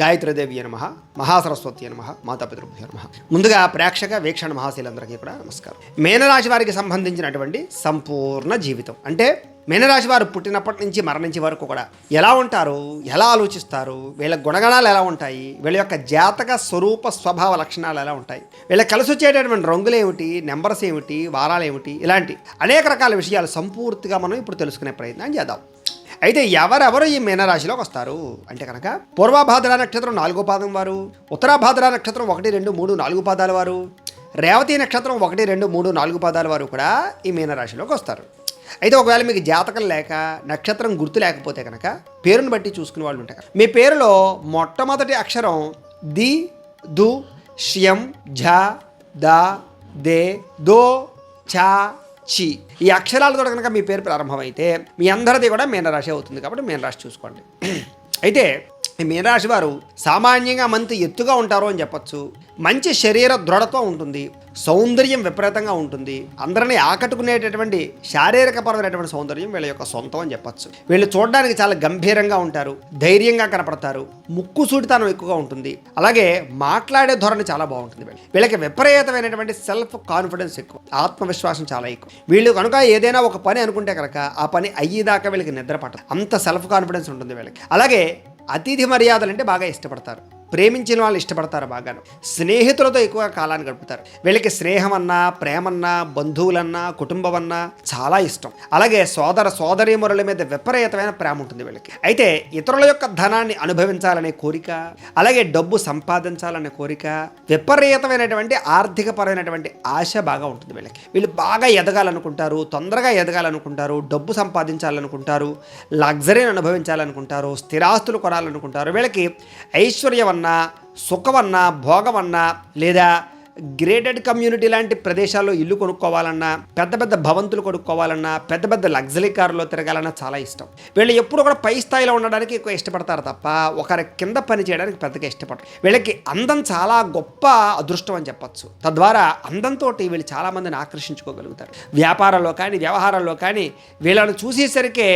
గాయత్రీదేవి నమః, మహాసరస్వతి నమః, మాతాపితృభ్యో నమః. ముందుగా ప్రేక్షక వీక్షణ మహాశీలందరికీ కూడా నమస్కారం. మీనరాశి వారికి సంబంధించినటువంటి సంపూర్ణ జీవితం అంటే మీనరాశి వారు పుట్టినప్పటి నుంచి మరణించే వరకు కూడా ఎలా ఉంటారు, ఎలా ఆలోచిస్తారు, వీళ్ళ గుణగణాలు ఎలా ఉంటాయి, వీళ్ళ యొక్క జాతక స్వరూప స్వభావ లక్షణాలు ఎలా ఉంటాయి, వీళ్ళ కలిసి వచ్చేటటువంటి రంగులు ఏమిటి, నెంబర్స్ ఏమిటి, వారాలు ఏమిటి, ఇలాంటి అనేక రకాల విషయాలు సంపూర్తిగా మనం ఇప్పుడు తెలుసుకునే ప్రయత్నం చేద్దాం. అయితే ఎవరెవరు ఈ మీనరాశిలోకి వస్తారు అంటే కనుక పూర్వభాద్ర నక్షత్రం 4వ పాదం వారు, ఉత్తరాభాద్ర నక్షత్రం 1, 2, 3, 4 పాదాల వారు, రేవతి నక్షత్రం 1, 2, 3, 4 పాదాల వారు కూడా ఈ మీనరాశిలోకి వస్తారు. అయితే ఒకవేళ మీకు జాతకం లేక నక్షత్రం గుర్తు లేకపోతే కనుక పేరును బట్టి చూసుకునే వాళ్ళు ఉంటారు. మీ పేరులో మొట్టమొదటి అక్షరం ది, దు, ష్యం, ఝ, ద, దే, దో, చ, చి ఈ అక్షరాలతో కనుక మీ పేరు ప్రారంభమైతే మీ అందరిది కూడా మీనరాశి అవుతుంది. కాబట్టి మీనరాశి చూసుకోండి. అయితే ఈ మీనరాశి వారు సామాన్యంగా మంచి ఎత్తుగా ఉంటారు అని చెప్పచ్చు. మంచి శరీర దృఢత్వం ఉంటుంది, సౌందర్యం విపరీతంగా ఉంటుంది, అందరినీ ఆకట్టుకునేటటువంటి శారీరకపరమైనటువంటి సౌందర్యం వీళ్ళ యొక్క సొంతం అని చెప్పచ్చు. వీళ్ళు చూడడానికి చాలా గంభీరంగా ఉంటారు, ధైర్యంగా కనపడతారు, ముక్కు సూటితనం ఎక్కువగా ఉంటుంది, అలాగే మాట్లాడే ధోరణి చాలా బాగుంటుంది. వీళ్ళకి విపరీతమైనటువంటి సెల్ఫ్ కాన్ఫిడెన్స్ ఎక్కువ, ఆత్మవిశ్వాసం చాలా ఎక్కువ. వీళ్ళు కనుక ఏదైనా ఒక పని అనుకుంటే కనుక ఆ పని అయ్యేదాకా వీళ్ళకి నిద్ర పట్టదు, అంత సెల్ఫ్ కాన్ఫిడెన్స్ ఉంటుంది వీళ్ళకి. అలాగే అతిథి మర్యాదలు అంటే బాగా ఇష్టపడతారు, ప్రేమించిన వాళ్ళు ఇష్టపడతారు, బాగాను స్నేహితులతో ఎక్కువగా కాలాన్ని గడుపుతారు. వీళ్ళకి స్నేహం అన్నా, ప్రేమన్నా, బంధువులన్నా, కుటుంబం అన్నా చాలా ఇష్టం. అలాగే సోదర సోదరీమణుల మీద విపరీతమైన ప్రేమ ఉంటుంది వీళ్ళకి. అయితే ఇతరుల యొక్క ధనాన్ని అనుభవించాలనే కోరిక, అలాగే డబ్బు సంపాదించాలనే కోరిక, విపరీతమైనటువంటి ఆర్థికపరమైనటువంటి ఆశ బాగా ఉంటుంది వీళ్ళకి. వీళ్ళు బాగా ఎదగాలనుకుంటారు, తొందరగా ఎదగాలనుకుంటారు, డబ్బు సంపాదించాలనుకుంటారు, లగ్జరీని అనుభవించాలనుకుంటారు, స్థిరాస్తులు కొనాలనుకుంటారు. వీళ్ళకి ఐశ్వర్యం సుఖమన్నా, భోగమన్నా, లేదా గ్రేటెడ్ కమ్యూనిటీ లాంటి ప్రదేశాల్లో ఇల్లు కొనుక్కోవాలన్నా, పెద్ద పెద్ద భవంతులు కొనుక్కోవాలన్నా, పెద్ద పెద్ద లగ్జరీ కారులో తిరగాలన్నా చాలా ఇష్టం. వీళ్ళు ఎప్పుడు కూడా పై స్థాయిలో ఉండడానికి ఎక్కువ ఇష్టపడతారు తప్ప ఒకరి కింద పని చేయడానికి పెద్దగా ఇష్టపడరు. వీళ్ళకి అందం చాలా గొప్ప అదృష్టం అని చెప్పచ్చు. తద్వారా అందంతో వీళ్ళు చాలామందిని ఆకర్షించుకోగలుగుతారు. వ్యాపారాల్లో కానీ, వ్యవహారాల్లో కానీ వీళ్ళని చూసేసరికే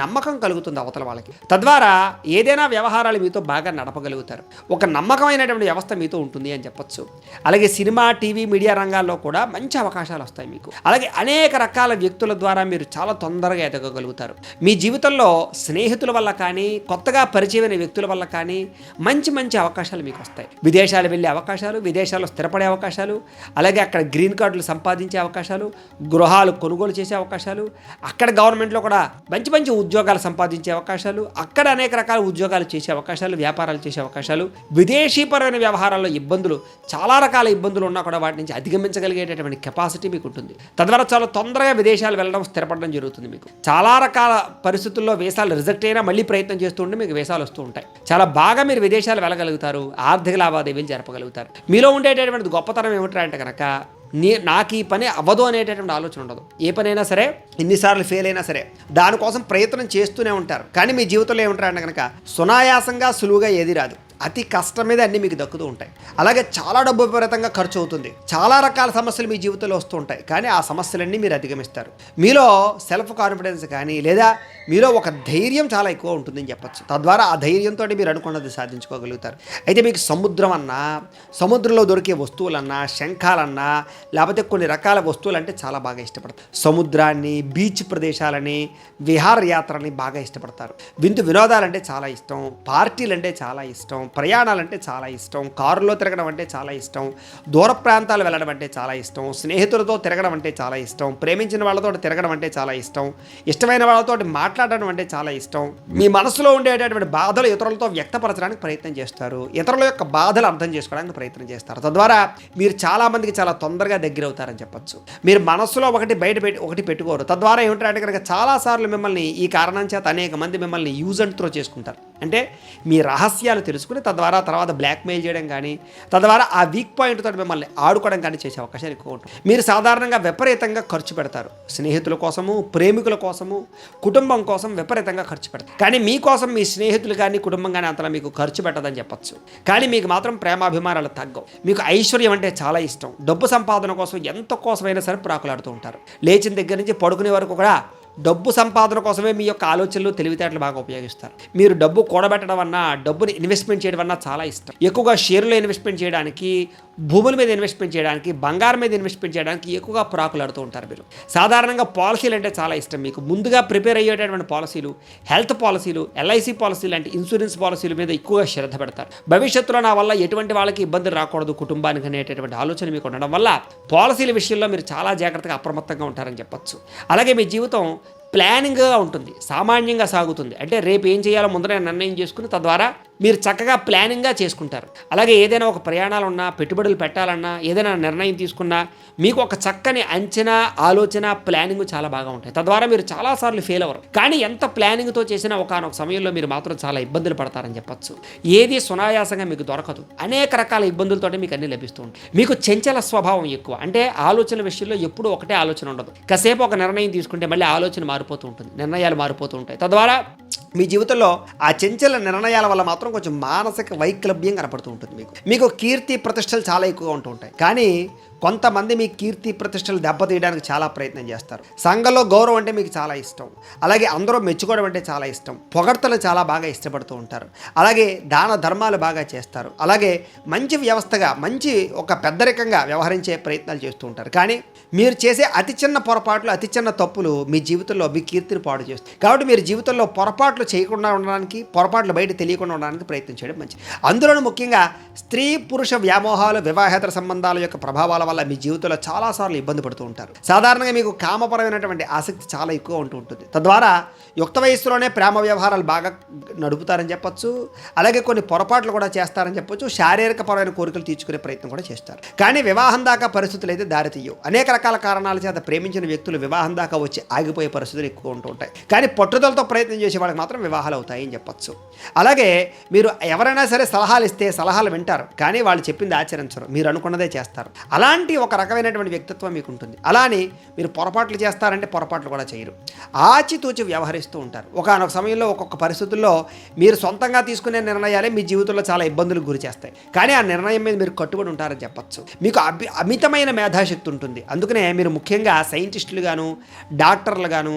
నమ్మకం కలుగుతుంది అవతల వాళ్ళకి. తద్వారా ఏదైనా వ్యవహారాలు మీతో బాగా నడపగలుగుతారు. ఒక నమ్మకమైనటువంటి వ్యవస్థ మీతో ఉంటుంది అని చెప్పచ్చు. అలాగే సినిమా, టీవీ, మీడియా రంగాల్లో కూడా మంచి అవకాశాలు వస్తాయి మీకు. అలాగే అనేక రకాల వ్యక్తుల ద్వారా మీరు చాలా తొందరగా ఎదగగలుగుతారు. మీ జీవితంలో స్నేహితుల వల్ల కానీ, కొత్తగా పరిచయమైన వ్యక్తుల వల్ల కానీ మంచి మంచి అవకాశాలు మీకు వస్తాయి. విదేశాలు వెళ్ళే అవకాశాలు, విదేశాల్లో స్థిరపడే అవకాశాలు, అలాగే అక్కడ గ్రీన్ కార్డులు సంపాదించే అవకాశాలు, గృహాలు కొనుగోలు చేసే అవకాశాలు, అక్కడ గవర్నమెంట్లో కూడా మంచి మంచి ఉద్యోగాలు సంపాదించే అవకాశాలు, అక్కడ అనేక రకాల ఉద్యోగాలు చేసే అవకాశాలు, వ్యాపారాలు చేసే అవకాశాలు, విదేశీపరమైన వ్యవహారాల్లో ఇబ్బందులు, చాలా రకాల ఇబ్బందులు ఉన్నా కూడా వాటి నుంచి అధిగమించగలిగేటటువంటి కెపాసిటీ మీకు ఉంటుంది. తద్వారా చాలా తొందరగా విదేశాలు వెళ్ళడం, స్థిరపడడం జరుగుతుంది. మీకు చాలా రకాల పరిస్థితుల్లో వీసాలు రిజెక్ట్ అయినా మళ్ళీ ప్రయత్నం చేస్తూ ఉంటే మీకు వీసాలు వస్తూ ఉంటాయి. చాలా బాగా మీరు విదేశాలు వెళ్ళగలుగుతారు, ఆర్థిక లావాదేవీలు జరపగలుగుతారు. మీలో ఉండేటటువంటి గొప్పతనం ఏమిటంటే కనుక నాకు ఈ పని అవ్వదు అనేటటువంటి ఆలోచన ఉండదు. ఏ పనైనా సరే, ఎన్నిసార్లు ఫెయిల్ అయినా సరే దానికోసం ప్రయత్నం చేస్తూనే ఉంటారు. కానీ మీ జీవితంలో ఏమిటారంటే కనుక సునాయాసంగా, సులువుగా ఏది రాదు. అతి కష్టం మీద అన్నీ మీకు దక్కుతూ ఉంటాయి. అలాగే చాలా డబ్బు విపరీతంగా ఖర్చు అవుతుంది. చాలా రకాల సమస్యలు మీ జీవితంలో వస్తూ ఉంటాయి. కానీ ఆ సమస్యలన్నీ మీరు అధిగమిస్తారు. మీలో సెల్ఫ్ కాన్ఫిడెన్స్ కానీ, లేదా మీలో ఒక ధైర్యం చాలా ఎక్కువ ఉంటుందని చెప్పచ్చు. తద్వారా ఆ ధైర్యంతో మీరు అనుకున్నది సాధించుకోగలుగుతారు. అయితే మీకు సముద్రం అన్నా, సముద్రంలో దొరికే వస్తువులన్నా, శంఖాలన్నా, లేకపోతే కొన్ని రకాల వస్తువులు అంటే చాలా బాగా ఇష్టపడతారు. సముద్రాన్ని, బీచ్ ప్రదేశాలని, విహారయాత్రని బాగా ఇష్టపడతారు. విందు వినోదాలంటే చాలా ఇష్టం, పార్టీలు అంటే చాలా ఇష్టం, ప్రయాణాలంటే చాలా ఇష్టం, కారులో తిరగడం అంటే చాలా ఇష్టం, దూర ప్రాంతాలు వెళ్ళడం అంటే చాలా ఇష్టం, స్నేహితులతో తిరగడం అంటే చాలా ఇష్టం, ప్రేమించిన వాళ్ళతో తిరగడం అంటే చాలా ఇష్టం, ఇష్టమైన వాళ్ళతో మాట్లాడడం అంటే చాలా ఇష్టం. మీ మనసులో ఉండేటటువంటి బాధలు ఇతరులతో వ్యక్తపరచడానికి ప్రయత్నం చేస్తారు, ఇతరుల యొక్క బాధలు అర్థం చేసుకోవడానికి ప్రయత్నం చేస్తారు. తద్వారా మీరు చాలామందికి చాలా తొందరగా దగ్గర అవుతారని చెప్పచ్చు. మీరు మనసులో ఒకటి పెట్టుకోరు. తద్వారా ఏమిటంటే కనుక చాలాసార్లు మిమ్మల్ని ఈ కారణం చేత అనేక మంది మిమ్మల్ని యూజ్ అండ్ త్రో చేసుకుంటారు. అంటే మీ రహస్యాలు తెలుసుకుని తద్వారా తర్వాత బ్లాక్మెయిల్ చేయడం కానీ, తద్వారా ఆ వీక్ పాయింట్ తోటి మిమ్మల్ని ఆడుకోవడం కానీ చేసే అవకాశాలు ఎక్కువ ఉంటుంది. మీరు సాధారణంగా విపరీతంగా ఖర్చు పెడతారు. స్నేహితుల కోసము, ప్రేమికుల కోసము, కుటుంబం కోసం విపరీతంగా ఖర్చు పెడతారు. కానీ మీకోసం మీ స్నేహితులు కానీ, కుటుంబం కానీ అంతలా మీకు ఖర్చు పెట్టదని చెప్పచ్చు. కానీ మీకు మాత్రం ప్రేమాభిమానాలు తగ్గవు. మీకు ఐశ్వర్యం అంటే చాలా ఇష్టం. డబ్బు సంపాదన కోసం ఎంత కోసమైనా సరే ప్రాకులాడుతూ ఉంటారు. లేచిన దగ్గర నుంచి పడుకునే వరకు కూడా డబ్బు సంపాదన కోసమే మీ యొక్క ఆలోచనలు తెలివితేటలు బాగా ఉపయోగిస్తారు. మీరు డబ్బు కూడబెట్టడం అన్నా, డబ్బుని ఇన్వెస్ట్మెంట్ చేయడం అన్నా చాలా ఇష్టం. ఎక్కువగా షేర్లో ఇన్వెస్ట్మెంట్ చేయడానికి, భూముల మీద ఇన్వెస్ట్మెంట్ చేయడానికి, బంగారం మీద ఇన్వెస్ట్మెంట్ చేయడానికి ఎక్కువగా ప్రాకులాడుతూ ఉంటారు మీరు. సాధారణంగా పాలసీలు అంటే చాలా ఇష్టం మీకు. ముందుగా ప్రిపేర్ అయ్యేటటువంటి పాలసీలు, హెల్త్ పాలసీలు, ఎల్ఐసి పాలసీలు అంటే ఇన్సూరెన్స్ పాలసీల మీద ఎక్కువగా శ్రద్ధ పెడతారు. భవిష్యత్తులో నా వల్ల ఎటువంటి వాళ్ళకి ఇబ్బంది రాకూడదు కుటుంబానికి అనేటటువంటి ఆలోచన మీకు ఉండడం వల్ల పాలసీల విషయంలో మీరు చాలా జాగ్రత్తగా అప్రమత్తంగా ఉంటారని చెప్పొచ్చు. అలాగే మీ జీవితం ప్లానింగ్గా ఉంటుంది, సామాన్యంగా సాగుతుంది. అంటే రేపు ఏం చేయాలో ముందరే నిర్ణయం చేసుకుని తద్వారా మీరు చక్కగా ప్లానింగ్గా చేసుకుంటారు. అలాగే ఏదైనా ఒక ప్రయాణాలు ఉన్నా, పెట్టుబడులు పెట్టాలన్నా, ఏదైనా నిర్ణయం తీసుకున్నా మీకు ఒక చక్కని అంచనా, ఆలోచన, ప్లానింగ్ చాలా బాగా ఉంటాయి. తద్వారా మీరు చాలాసార్లు ఫెయిల్ అవ్వరు. కానీ ఎంత ప్లానింగ్తో చేసినా ఒకనొక సమయంలో మీరు మాత్రం చాలా ఇబ్బందులు పడతారని చెప్పచ్చు. ఏది సునాయాసంగా మీకు దొరకదు. అనేక రకాల ఇబ్బందులతో మీకు అన్ని లభిస్తూ ఉంటాయి. మీకు చంచల స్వభావం ఎక్కువ. అంటే ఆలోచన విషయంలో ఎప్పుడూ ఒకటే ఆలోచన ఉండదు. కాసేపు ఒక నిర్ణయం తీసుకుంటే మళ్ళీ ఆలోచన మారిపోతూ ఉంటుంది, నిర్ణయాలు మారిపోతూ ఉంటాయి. తద్వారా మీ జీవితంలో ఆ చంచల నిర్ణయాల వల్ల మాత్రం కొంచెం మానసిక వైకల్యం కనపడుతూ ఉంటుంది. మీకు కీర్తి ప్రతిష్టలు చాలా ఎక్కువగా ఉంటూ ఉంటాయి. కానీ కొంతమంది మీ కీర్తి ప్రతిష్టలు దెబ్బతీయడానికి చాలా ప్రయత్నం చేస్తారు. సంఘంలో గౌరవం అంటే మీకు చాలా ఇష్టం. అలాగే అందరూ మెచ్చుకోవడం అంటే చాలా ఇష్టం. పొగడ్తలు చాలా బాగా ఇష్టపడుతూ ఉంటారు. అలాగే దాన ధర్మాలు బాగా చేస్తారు. అలాగే మంచి వ్యవస్థగా, మంచి ఒక పెద్దరికంగా వ్యవహరించే ప్రయత్నాలు చేస్తూ ఉంటారు. కానీ మీరు చేసే అతి చిన్న పొరపాట్లు, అతి చిన్న తప్పులు మీ జీవితంలో మీ కీర్తిని పాడు చేస్తాయి. కాబట్టి మీరు జీవితంలో పొరపాట్లు చేయకుండా ఉండడానికి, పొరపాట్లు బయట తెలియకుండా ఉండడానికి ప్రయత్నం చేయడం మంచిది. అందులోనూ ముఖ్యంగా స్త్రీ పురుష వ్యామోహాలు, వివాహేతర సంబంధాల యొక్క ప్రభావాల వల్ల మీ జీవితంలో చాలాసార్లు ఇబ్బంది పడుతూ ఉంటారు. సాధారణంగా మీకు కామపరమైనటువంటి ఆసక్తి చాలా ఎక్కువ ఉంటుంది. తద్వారా యుక్త వయస్సులోనే ప్రేమ వ్యవహారాలు బాగా నడుపుతారని చెప్పొచ్చు. అలాగే కొన్ని పొరపాట్లు కూడా చేస్తారని చెప్పొచ్చు. శారీరకపరమైన కోరికలు తీర్చుకునే ప్రయత్నం కూడా చేస్తారు. కానీ వివాహం దాకా పరిస్థితులు అయితే దారితీయవు. అనేక రకాల కారణాల చేత ప్రేమించిన వ్యక్తులు వివాహం దాకా వచ్చి ఆగిపోయే పరిస్థితులు ఎక్కువ ఉంటూ ఉంటాయి. కానీ పట్టుదలతో ప్రయత్నం చేసే వాళ్ళకి మాత్రం వివాహాలు అవుతాయి అని చెప్పొచ్చు. అలాగే మీరు ఎవరైనా సరే సలహాలు ఇస్తే సలహాలు వింటారు, కానీ వాళ్ళు చెప్పింది ఆచరించరు. మీరు అనుకున్నదే చేస్తారు. అలాంటి ఒక రకమైనటువంటి వ్యక్తిత్వం మీకు ఉంటుంది. అలానే మీరు పొరపాట్లు చేస్తారంటే పొరపాట్లు కూడా చేయరు. ఆచితూచి వ్యవహరిస్తూ ఉంటారు. ఒకానొక సమయంలో ఒక్కొక్క పరిస్థితుల్లో మీరు సొంతంగా తీసుకునే నిర్ణయాలే మీ జీవితంలో చాలా ఇబ్బందులకు గురి చేస్తాయి. కానీ ఆ నిర్ణయం మీద మీరు కట్టుబడి ఉంటారని చెప్పచ్చు. మీకు అమితమైన మేధాశక్తి ఉంటుంది. అందుకనే మీరు ముఖ్యంగా సైంటిస్టులు గాను, డాక్టర్లు గాను,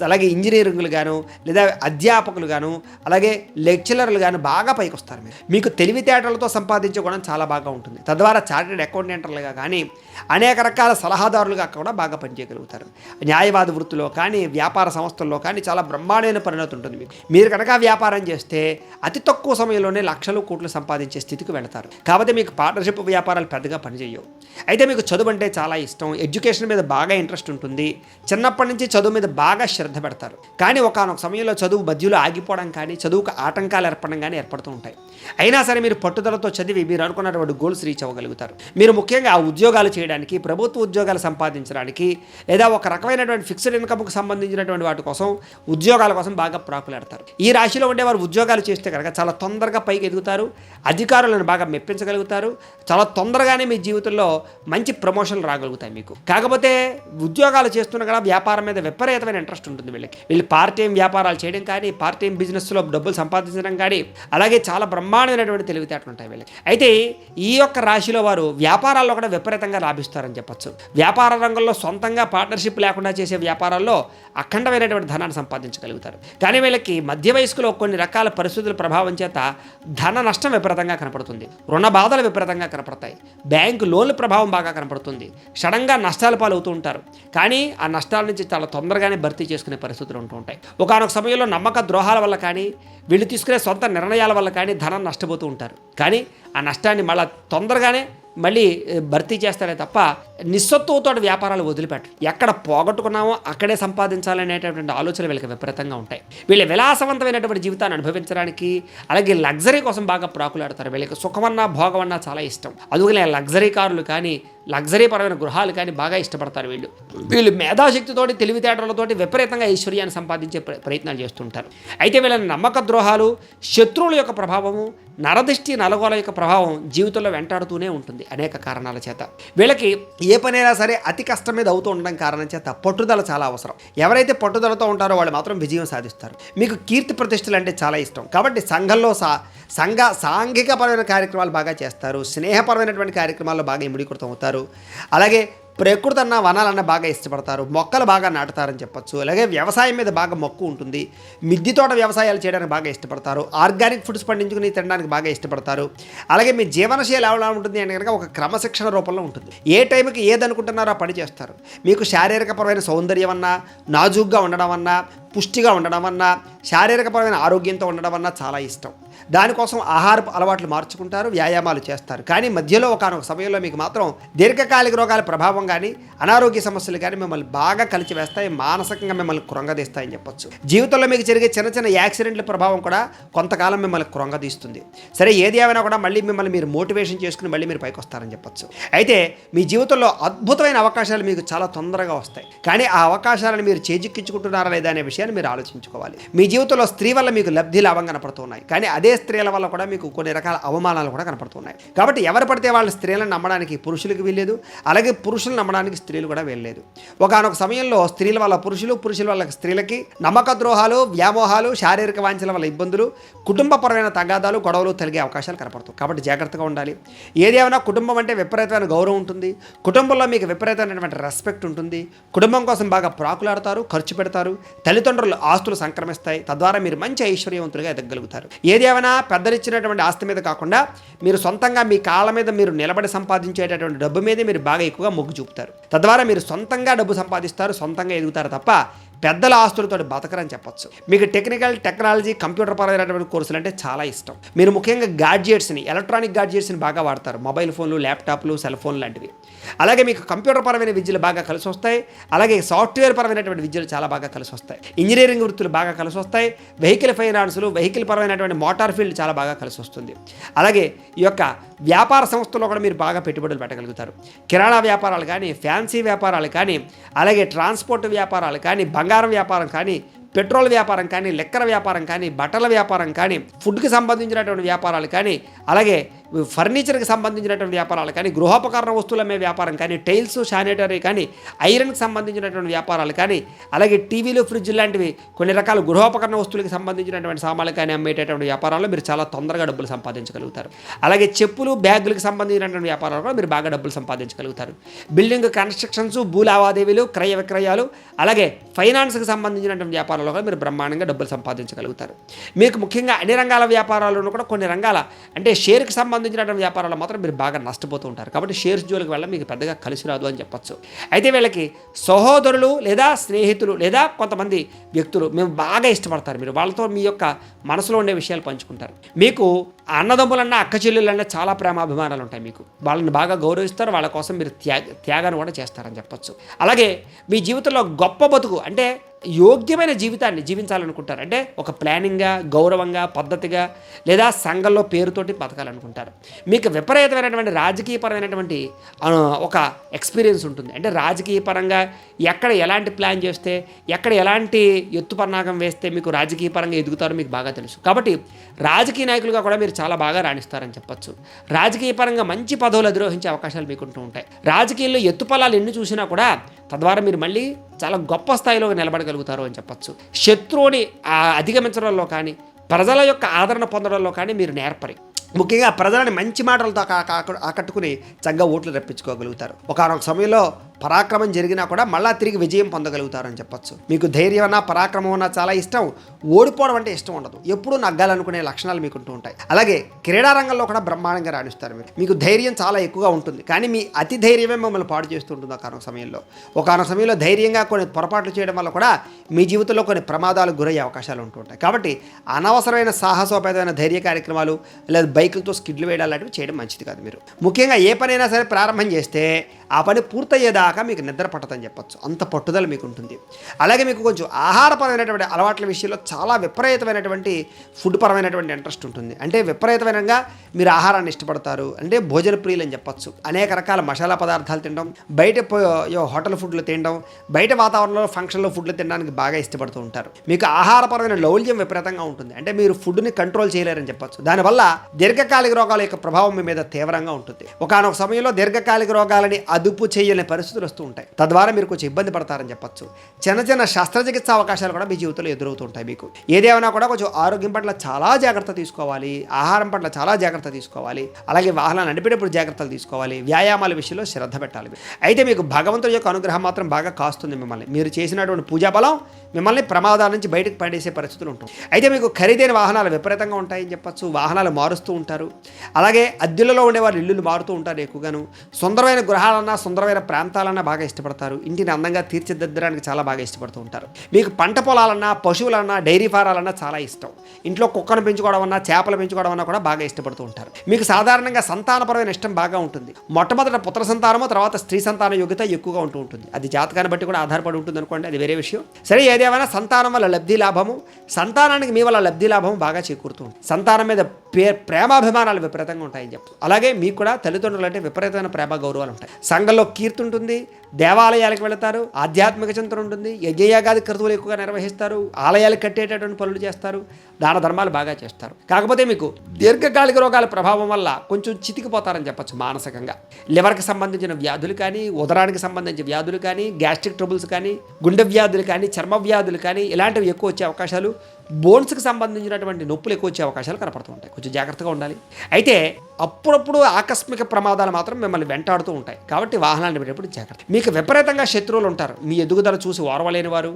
అలాగే ఇంజనీరింగ్లు గాను, లేదా అధ్యాపకులు గాను, అలాగే లెక్చరర్లు గాను బాగా పైకి వస్తారు. మీకు తెలివితేటలతో సంపాదించే గుణం చాలా బాగా ఉంటుంది. తద్వారా చార్టెడ్ అకౌంటెంట్లుగా కానీ, అనేక రకాల సలహాదారులుగా కూడా బాగా పనిచేయగలుగుతారు. న్యాయవాద వృత్తిలో కానీ, వ్యాపార సంస్థల్లో కానీ చాలా బ్రహ్మాండమైన పరిణతి ఉంటుంది. మీరు కనుక వ్యాపారం చేస్తే అతి తక్కువ సమయంలోనే లక్షలు కోట్లు సంపాదించే స్థితికి వెళతారు. కాబట్టి మీకు పార్ట్నర్షిప్ వ్యాపారాలు పెద్దగా పనిచేయవు. అయితే మీకు చదువు అంటే చాలా ఇష్టం, ఎడ్యుకేషన్ మీద బాగా ఇంట్రెస్ట్ ఉంటుంది. చిన్నప్పటి నుంచి చదువు మీద బాగా శ్రద్ధ పెడతారు. కానీ ఒకానొక సమయంలో చదువు మధ్యలో ఆగిపోవడం కానీ, చదువుకు ఆటంకాలు ఏర్పడడం కానీ ఏర్పడుతూ ఉంటాయి. అయినా సరే మీరు పట్టుదలతో చదివి మీరు అనుకున్నటువంటి గోల్స్ రీచ్ అవ్వగలుగుతారు. మీరు ముఖ్యంగా ఆ ఉద్యోగాలు చేయడానికి, ప్రభుత్వ ఉద్యోగాలు సంపాదించడానికి, లేదా ఒక రకమైనటువంటి ఫిక్స్డ్ ఇన్కమ్కి సంబంధించినటువంటి వాటి కోసం, ఉద్యోగాల కోసం బాగా ప్రాకులాడతారు. ఈ రాశిలో ఉండేవారు ఉద్యోగాలు చేస్తే కనుక చాలా తొందరగా పైకి ఎదుగుతారు. అధికారులను బాగా మెప్పించగలుగుతారు. చాలా తొందరగానే మీ జీవితంలో మంచి ప్రమోషన్లు రాగలుగుతాయి మీకు. కాకపోతే ఉద్యోగాలు చేస్తున్న కూడా వ్యాపారం మీద విపరీతమైన ఇంట్రెస్ట్ ఉంటుంది వీళ్ళు పార్ట్ టైం వ్యాపారాలు చేయడం కానీ, పార్ట్ టైం బిజినెస్లో డబ్బులు సంపాదించడం కానీ, అలాగే చాలా బ్రహ్మాండమైనటువంటి తెలివితేటలు ఉంటాయి వీళ్ళకి. అయితే ఈ యొక్క రాశిలో వారు వ్యాపారాల్లో కూడా విపరీతంగా లాభిస్తారని చెప్పచ్చు. వ్యాపార రంగంలో సొంతంగా పార్ట్నర్షిప్ లేకుండా చేసే వ్యాపారాల్లో అఖండమైనటువంటి ధనాన్ని సంపాదించగలుగుతారు. కానీ వీళ్ళకి మధ్య వయస్కులో కొన్ని రకాల పరిస్థితుల ప్రభావం చేత ధన నష్టం విపరీతంగా కనపడుతుంది. రుణ బాధలు విపరీతంగా కనపడతాయి. బ్యాంకు లోన్ల ప్రభావం బాగా కనపడుతుంది. సడన్గా నష్టాల పాలవుతూ ఉంటారు. కానీ ఆ నష్టాల నుంచి చాలా తొందరగానే భర్తీ చేసుకునే పరిస్థితులు ఉంటూ ఉంటాయి. ఒకనొక సమయంలో నమ్మక ద్రోహాల వల్ల కానీ, వీళ్ళు తీసుకునే సొంత నిర్ణయాల వల్ల కానీ ధనం నష్టపోతూ ఉంటారు. కానీ ఆ నష్టాన్ని మళ్ళీ తొందరగానే మళ్ళీ భర్తీ చేస్తారే తప్ప నిస్సత్తుతో వ్యాపారాలు వదిలిపెట్టరు. ఎక్కడ పోగొట్టుకున్నామో అక్కడే సంపాదించాలనేటటువంటి ఆలోచనలు వీళ్ళకి విపరీతంగా ఉంటాయి. వీళ్ళ విలాసవంతమైనటువంటి జీవితాన్ని అనుభవించడానికి, అలాగే లగ్జరీ కోసం బాగా ప్రాకులాడతారు. వీళ్ళకి సుఖమన్నా భోగమన్నా చాలా ఇష్టం. అందుకనే లగ్జరీ కారులు కానీ, లగ్జరీ పరమైన గృహాలు కానీ బాగా ఇష్టపడతారు. వీళ్ళు మేధాశక్తితోటి, తెలివితేటలతోటి విపరీతంగా ఐశ్వర్యాన్ని సంపాదించే ప్రయత్నాలు చేస్తుంటారు. అయితే వీళ్ళని నమ్మక ద్రోహాలు, శత్రువుల యొక్క ప్రభావము, నరదిష్టి, నలగోల యొక్క ప్రభావం జీవితంలో వెంటాడుతూనే ఉంటుంది అనేక కారణాల చేత. వీళ్ళకి ఏ పనైనా సరే అతి కష్టం మీద అవుతూ ఉండడం కారణం చేత పట్టుదల చాలా అవసరం. ఎవరైతే పట్టుదలతో ఉంటారో వాళ్ళు మాత్రం విజయం సాధిస్తారు. మీకు కీర్తి ప్రతిష్టలు అంటే చాలా ఇష్టం. కాబట్టి సంఘంలో సాంఘికపరమైన కార్యక్రమాలు బాగా చేస్తారు. స్నేహపరమైనటువంటి కార్యక్రమాల్లో బాగా ఇమిడీకృతం అవుతారు. అలాగే ప్రకృతి అన్న వనాలన్న బాగా ఇష్టపడతారు, మొక్కలు బాగా నాటుతారని చెప్పొచ్చు. అలాగే వ్యవసాయం మీద బాగా మక్కువ ఉంటుంది, మిద్దె తోట వ్యవసాయాలు చేయడానికి బాగా ఇష్టపడతారు, ఆర్గానిక్ ఫుడ్స్ పండించుకుని తినడానికి బాగా ఇష్టపడతారు. అలాగే మీ జీవనశైలి ఎలా ఉంటుంది అంటే కనుక ఒక క్రమశిక్షణ రూపంలో ఉంటుంది. ఏ టైంకి ఏదనుకుంటున్నారో ఆ పని చేస్తారు. మీకు శారీరకపరమైన సౌందర్యం అన్నా, నాజూగ్గా ఉండడం అన్నా, పుష్టిగా ఉండడం అన్నా, శారీరకపరమైన ఆరోగ్యంతో ఉండడం అన్నా చాలా ఇష్టం. దానికోసం ఆహారపు అలవాట్లు మార్చుకుంటారు, వ్యాయామాలు చేస్తారు. కానీ మధ్యలో ఒకనొక సమయంలో మీకు మాత్రం దీర్ఘకాలిక రోగాల ప్రభావం కానీ, అనారోగ్య సమస్యలు కానీ మిమ్మల్ని బాగా కలిచివేస్తాయి, మానసికంగా మిమ్మల్ని కృంగదీస్తాయని చెప్పొచ్చు. జీవితంలో మీకు జరిగే చిన్న చిన్న యాక్సిడెంట్ల ప్రభావం కూడా కొంతకాలం మిమ్మల్ని కృంగదీస్తుంది. సరే, ఏది ఏమైనా కూడా మళ్ళీ మిమ్మల్ని మీరు మోటివేషన్ చేసుకుని మళ్ళీ మీరు పైకి వస్తారని చెప్పొచ్చు. అయితే మీ జీవితంలో అద్భుతమైన అవకాశాలు మీకు చాలా తొందరగా వస్తాయి. కానీ ఆ అవకాశాలను మీరు చేజిక్కించుకుంటున్నారా లేదా అనే విషయాన్ని మీరు ఆలోచించుకోవాలి. మీ జీవితంలో స్త్రీ వల్ల మీకు లబ్ధి లాభం కనపడుతున్నాయి, కానీ అదే స్త్రీల వల్ల కూడా మీకు కొన్ని రకాల అవమానాలు కూడా కనపడుతున్నాయి. కాబట్టి ఎవరు పడితే వాళ్ళ స్త్రీలను నమ్మడానికి పురుషులకు వీల్లేదు, అలాగే పురుషులు నమ్మడానికి స్త్రీలు కూడా వీల్లేదు. ఒకనొక సమయంలో స్త్రీల వల్ల పురుషులు, పురుషుల వల్ల స్త్రీలకి నమ్మక ద్రోహాలు, వ్యామోహాలు, శారీరక వాంఛల వల్ల ఇబ్బందులు, కుటుంబపరమైన తగాదాలు, గొడవలు కలిగే అవకాశాలు కనపడుతాయి. కాబట్టి జాగ్రత్తగా ఉండాలి. ఏదేమైనా కుటుంబం అంటే విపరీతమైన గౌరవం ఉంటుంది, కుటుంబంలో మీకు విపరీతమైనటువంటి రెస్పెక్ట్ ఉంటుంది, కుటుంబం కోసం బాగా ప్రాకులాడతారు, ఖర్చు పెడతారు, తల్లిదండ్రులు ఆస్తులు సంక్రమిస్తాయి, తద్వారా మీరు మంచి ఐశ్వర్యవంతులుగా ఎదగలుగుతారు. ఏదేమైనా పెద్దలిచ్చినటువంటి ఆస్తి మీద కాకుండా మీరు సొంతంగా మీ కాళ్ళ మీద మీరు నిలబడి సంపాదించేటటువంటి డబ్బు మీదే మీరు బాగా ఎక్కువగా మొగ్గు చూపుతారు. తద్వారా మీరు సొంతంగా డబ్బు సంపాదిస్తారు, సొంతంగా ఎదుగుతారు తప్ప పెద్దల ఆస్తులతో బతకరని చెప్పొచ్చు. మీకు టెక్నాలజీ, కంప్యూటర్ పరమైనటువంటి కోర్సులు అంటే చాలా ఇష్టం. మీరు ముఖ్యంగా గాడ్జెట్స్ని, ఎలక్ట్రానిక్ గాడ్జెట్స్ని బాగా వాడతారు, మొబైల్ ఫోన్లు, ల్యాప్టాప్లు, సెల్ ఫోన్ లాంటివి. అలాగే మీకు కంప్యూటర్ పరమైన విద్యలు బాగా కలిసి వస్తాయి, అలాగే సాఫ్ట్వేర్ పరమైనటువంటి విద్యలు చాలా బాగా కలిసి వస్తాయి, ఇంజనీరింగ్ వృత్తులు బాగా కలిసి వస్తాయి, వెహికల్ ఫైనాన్సులు, వెహికల్ పరమైనటువంటి మోటార్ ఫీల్డ్ చాలా బాగా కలిసి వస్తుంది. అలాగే ఈ యొక్క వ్యాపార సంస్థల్లో కూడా మీరు బాగా పెట్టుబడులు పెట్టగలుగుతారు. కిరాణా వ్యాపారాలు కానీ, ఫ్యాన్సీ వ్యాపారాలు కానీ, అలాగే ట్రాన్స్పోర్ట్ వ్యాపారాలు కానీ, బంగారం వ్యాపారం కానీ, పెట్రోల్ వ్యాపారం కానీ, లెక్కర వ్యాపారం కానీ, బట్టల వ్యాపారం కానీ, ఫుడ్కి సంబంధించినటువంటి వ్యాపారాలు కానీ, అలాగే ఫర్నిచర్కి సంబంధించినటువంటి వ్యాపారాలు కానీ, గృహోపకరణ వస్తువుల అమ్మే వ్యాపారం కానీ, టైల్స్, శానిటరీ కానీ, ఐరన్కి సంబంధించినటువంటి వ్యాపారాలు కానీ, అలాగే టీవీలు, ఫ్రిడ్జ్ లాంటివి కొన్ని రకాల గృహోపకరణ వస్తువులకు సంబంధించినటువంటి సామాన్లు కానీ అమ్మేటటువంటి వ్యాపారాల్లో మీరు చాలా తొందరగా డబ్బులు సంపాదించగలుగుతారు. అలాగే చెప్పులు, బ్యాగులకు సంబంధించినటువంటి వ్యాపారాలు కూడా మీరు బాగా డబ్బులు సంపాదించగలుగుతారు. బిల్డింగ్ కన్స్ట్రక్షన్స్, భూ లావాదేవీలు, క్రయ విక్రయాలు, అలాగే ఫైనాన్స్కి సంబంధించినటువంటి వ్యాపారాలు కూడా మీరు బ్రహ్మాండంగా డబ్బులు సంపాదించగలుగుతారు. మీకు ముఖ్యంగా అన్ని రంగాల వ్యాపారాలను కూడా కొన్ని రంగాల అంటే షేర్కి సంబంధించినటువంటి వ్యాపారాలు మాత్రం మీరు బాగా నష్టపోతూ ఉంటారు. కాబట్టి షేర్స్ జోలికి వెళ్ళడం మీకు పెద్దగా కలిసి రాదు అని చెప్పొచ్చు. అయితే వీళ్ళకి సహోదరులు లేదా స్నేహితులు లేదా కొంతమంది వ్యక్తులు మేము బాగా ఇష్టపడతారు. మీరు వాళ్ళతో మీ యొక్క మనసులో ఉండే విషయాలు పంచుకుంటారు. మీకు అన్నదమ్ములన్నా, అక్క చెల్లెళ్ళన్నా చాలా ప్రేమాభిమానాలు ఉంటాయి. మీకు వాళ్ళని బాగా గౌరవిస్తారు, వాళ్ళ కోసం మీరు త్యాగాన్ని కూడా చేస్తారని చెప్పొచ్చు. అలాగే మీ జీవితంలో గొప్ప బతుకు అంటే యోగ్యమైన జీవితాన్ని జీవించాలనుకుంటారు. అంటే ఒక ప్లానింగ్గా, గౌరవంగా, పద్ధతిగా లేదా సంఘంలో పేరుతోటి బతకాలనుకుంటారు. మీకు విపరీతమైనటువంటి రాజకీయపరమైనటువంటి ఒక ఎక్స్పీరియన్స్ ఉంటుంది. అంటే రాజకీయపరంగా ఎక్కడ ఎలాంటి ప్లాన్ చేస్తే, ఎక్కడ ఎలాంటి ఎత్తుపన్నాగం వేస్తే మీకు రాజకీయపరంగా ఎదుగుతారో మీకు బాగా తెలుసు. కాబట్టి రాజకీయ నాయకులుగా కూడా మీరు చాలా బాగా రాణిస్తారని చెప్పొచ్చు. రాజకీయపరంగా మంచి పదవులు అధిరోహించే అవకాశాలు మీకుంటూ ఉంటాయి. రాజకీయాల్లో ఎత్తుపల్లాలు ఎన్ని చూసినా కూడా తద్వారా మీరు మళ్ళీ చాలా గొప్ప స్థాయిలో నిలబడగలుగుతారు అని చెప్పొచ్చు. శత్రువుని అధిగమించడంలో కానీ, ప్రజల యొక్క ఆదరణ పొందడంలో కానీ మీరు నేర్పరి. ముఖ్యంగా ప్రజలని మంచి మాటలతో ఆకట్టుకుని చక్కగా ఓట్లు రప్పించుకోగలుగుతారు. ఒకనొక సమయంలో పరాక్రమం జరిగినా కూడా మళ్ళా తిరిగి విజయం పొందగలుగుతారని చెప్పొచ్చు. మీకు ధైర్యం అన్నా, పరాక్రమం అన్నా చాలా ఇష్టం, ఓడిపోవడం అంటే ఇష్టం ఉండదు. ఎప్పుడూ నగ్గాలనుకునే లక్షణాలు మీకు ఉంటూ ఉంటాయి. అలాగే క్రీడా రంగంలో కూడా బ్రహ్మాండంగా రాణిస్తారు. మీకు ధైర్యం చాలా ఎక్కువగా ఉంటుంది, కానీ మీ అతి ధైర్యమే మిమ్మల్ని పాడు చేస్తూ ఉంటుంది. ఒకనొక సమయంలో ధైర్యంగా కొన్ని పొరపాట్లు చేయడం వల్ల కూడా మీ జీవితంలో కొన్ని ప్రమాదాలకు గురయ్యే అవకాశాలు ఉంటూ ఉంటాయి. కాబట్టి అనవసరమైన సాహసోపేతమైన ధైర్య కార్యక్రమాలు లేదా బైకులతో స్కిడ్లు వేయడం లాంటివి చేయడం మంచిది కాదు. మీరు ముఖ్యంగా ఏ పనైనా సరే ప్రారంభం చేస్తే ఆ పని పూర్తయ్యేదాకా మీకు నిద్ర పట్టదని చెప్పొచ్చు. అంత పట్టుదల మీకు ఉంటుంది. అలాగే మీకు కొంచెం ఆహారపరమైనటువంటి అలవాట్ల విషయంలో చాలా విపరీతమైనటువంటి ఫుడ్ పరమైనటువంటి ఇంట్రెస్ట్ ఉంటుంది. అంటే విపరీతమైనగా మీరు ఆహారాన్ని ఇష్టపడతారు. అంటే భోజన ప్రియులు అని చెప్పొచ్చు. అనేక రకాల మసాలా పదార్థాలు తినడం, బయట హోటల్ ఫుడ్లు తినడం, బయట వాతావరణంలో ఫంక్షన్లో ఫుడ్లు తినడానికి బాగా ఇష్టపడుతూ ఉంటారు. మీకు ఆహారపరమైన లౌల్యం విపరీతంగా ఉంటుంది. అంటే మీరు ఫుడ్ని కంట్రోల్ చేయలేరని చెప్పొచ్చు. దానివల్ల దీర్ఘకాలిక రోగాల యొక్క ప్రభావం మీ మీద తీవ్రంగా ఉంటుంది. ఒకనొక సమయంలో దీర్ఘకాలిక రోగాలని అదుపు చేయలేని పరిస్థితులు వస్తూ ఉంటాయి. తద్వారా మీరు కొంచెం ఇబ్బంది పడతారని చెప్పొచ్చు. చిన్న చిన్న శస్త్రచికిత్స అవకాశాలు కూడా మీ జీవితంలో ఎదురవుతుంటాయి. మీకు ఏదేమైనా కూడా కొంచెం ఆరోగ్యం పట్ల చాలా జాగ్రత్త తీసుకోవాలి, ఆహారం పట్ల చాలా జాగ్రత్త జాగ్రత్త తీసుకోవాలి. అలాగే వాహనాలు నడిపేటప్పుడు జాగ్రత్తలు తీసుకోవాలి. వ్యాయామాల విషయంలో శ్రద్ధ పెట్టాలి. అయితే మీకు భగవంతుడి యొక్క అనుగ్రహం మాత్రం బాగా కాస్తుంది మిమ్మల్ని. మీరు చేసినటువంటి పూజా బలం మిమ్మల్ని ప్రమాదాల నుంచి బయటకు పడేసే పరిస్థితులు ఉంటాయి. అయితే మీకు ఖరీదైన వాహనాలు విపరీతంగా ఉంటాయని చెప్పచ్చు. వాహనాలు మారుస్తూ ఉంటారు. అలాగే అద్దెలలో ఉండేవారు ఇల్లులు మారుతూ ఉంటారు ఎక్కువగాను. సుందరమైన గృహాలన్నా సుందరమైన ప్రాంతాలన్నా బాగా ఇష్టపడతారు. ఇంటిని అందంగా తీర్చిదిద్దడానికి చాలా బాగా ఇష్టపడుతూ ఉంటారు. మీకు పంట పొలాలన్నా పశువులన్నా డైరీ ఫారాలన్నా చాలా ఇష్టం. ఇంట్లో కుక్కను పెంచుకోవడం అన్నా చేపలు పెంచుకోవడం అన్నా కూడా బాగా ఇష్టపడుతూ ఉంటారు. మీకు సాధారణంగా సంతానపరమైన ఇష్టం బాగా ఉంటుంది. మొట్టమొదట పుత్ర సంతానము, తర్వాత స్త్రీ సంతాన యోగ్యత ఎక్కువగా ఉంటూ ఉంటుంది. అది జాతకాన్ని బట్టి కూడా ఆధారపడి ఉంటుంది అనుకోండి, అది వేరే విషయం. సరే, ఏదేమైనా సంతానం వల్ల లబ్ధి లాభము, సంతానానికి మీ వల్ల లబ్ధి లాభము బాగా చేకూరుతూ ఉంటుంది. సంతానం మీద ప్రేమాభిమానాలు విపరీతంగా ఉంటాయని చెప్పు. అలాగే మీకు కూడా తల్లిదండ్రులు అంటే విపరీతమైన ప్రేమ గౌరవాలు ఉంటాయి. సంఘంలో కీర్తి ఉంటుంది. దేవాలయాలకు వెళతారు. ఆధ్యాత్మిక చింతన ఉంటుంది. యజ్ఞయాగాది క్రతువులు ఎక్కువగా నిర్వహిస్తారు. ఆలయాలు కట్టేటటువంటి పనులు చేస్తారు. దాన ధర్మాలు బాగా చేస్తారు. కాకపోతే మీకు దీర్ఘకాలిక రోగాల ప్రభావం వల్ల కొంచెం చితికిపోతారని చెప్పచ్చు. మానసికంగా లివర్కి సంబంధించిన వ్యాధులు కానీ, ఉదరానికి సంబంధించిన వ్యాధులు కానీ, గ్యాస్ట్రిక్ ట్రబుల్స్ కానీ, గుండె వ్యాధులు కానీ, చర్మ వ్యాధులు కానీ ఇలాంటివి ఎక్కువ వచ్చే అవకాశాలు, బోన్స్కి సంబంధించినటువంటి నొప్పులు ఎక్కువ వచ్చే అవకాశాలు కనపడుతూ ఉంటాయి. కొంచెం జాగ్రత్తగా ఉండాలి. అయితే అప్పుడప్పుడు ఆకస్మిక ప్రమాదాలు మాత్రం మిమ్మల్ని వెంటాడుతూ ఉంటాయి. కాబట్టి వాహనాలు నడిపేటప్పుడు జాగ్రత్త. మీకు విపరీతంగా శత్రువులు ఉంటారు. మీ ఎదుగుదల చూసి ఓర్వలేని వారు,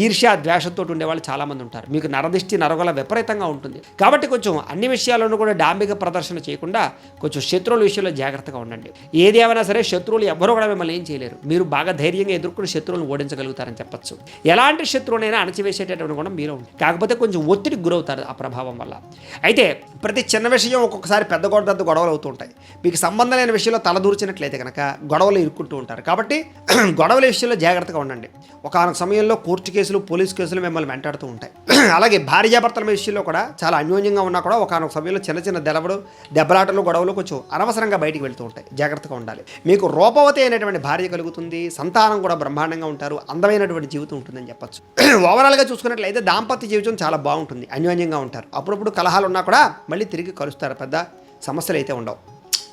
ఈర్ష్య ద్వేషంతో ఉండేవాళ్ళు చాలామంది ఉంటారు. మీకు నరదిష్టి నరగల విపరీతంగా ఉంటుంది. కాబట్టి కొంచెం అన్ని విషయాల్లోనూ కూడా డాంబిక ప్రదర్శన చేయకుండా కొంచెం శత్రువుల విషయంలో జాగ్రత్తగా ఉండండి. ఏది ఏమైనా సరే శత్రువులు ఎవ్వరూ కూడా మిమ్మల్ని ఏం చేయలేరు. మీరు బాగా ధైర్యంగా ఎదుర్కొని శత్రువులను ఓడించగలుగుతారని చెప్పచ్చు. ఎలాంటి శత్రువునైనా అణచివేసేటటువంటి కూడా మీలో ఉంది. కాకపోతే కొంచెం ఒత్తిడికి గురవుతారు ఆ ప్రభావం వల్ల. అయితే ప్రతి చిన్న విషయం ఒక్కొక్కసారి పెద్ద గొడవలు అవుతూ ఉంటాయి. మీకు సంబంధం లేని విషయంలో తలదూర్చినట్లయితే కనుక గొడవలు ఇరుక్కుంటూ ఉంటారు. కాబట్టి గొడవల విషయంలో జాగ్రత్తగా ఉండండి. ఒకానొక సమయంలో కోర్టు కేసులు, పోలీసు కేసులు మిమ్మల్ని వెంటాడుతూ ఉంటాయి. అలాగే భార్యాభర్తల విషయంలో కూడా చాలా అన్యోన్యంగా ఉన్నా కూడా ఒకానొక సమయంలో చిన్న చిన్న దెబ్బలాటలు, గొడవలు కొంచెం అనవసరంగా బయటికి వెళ్తూ ఉంటాయి. జాగ్రత్తగా ఉండాలి. మీకు రూపవతి అయినటువంటి భార్య కలుగుతుంది. సంతానం కూడా బ్రహ్మాండంగా ఉంటారు. అందమైనటువంటి జీవితం ఉంటుందని చెప్పచ్చు. ఓవరాల్గా చూసుకున్నట్లయితే దాంపత్య జీవితం చాలా బాగుంటుంది. అన్యోన్యంగా ఉంటారు. అప్పుడప్పుడు కలహాలు ఉన్నా కూడా మళ్ళీ తిరిగి కలుస్తారు. పెద్ద సమస్యలు అయితే ఉండవు.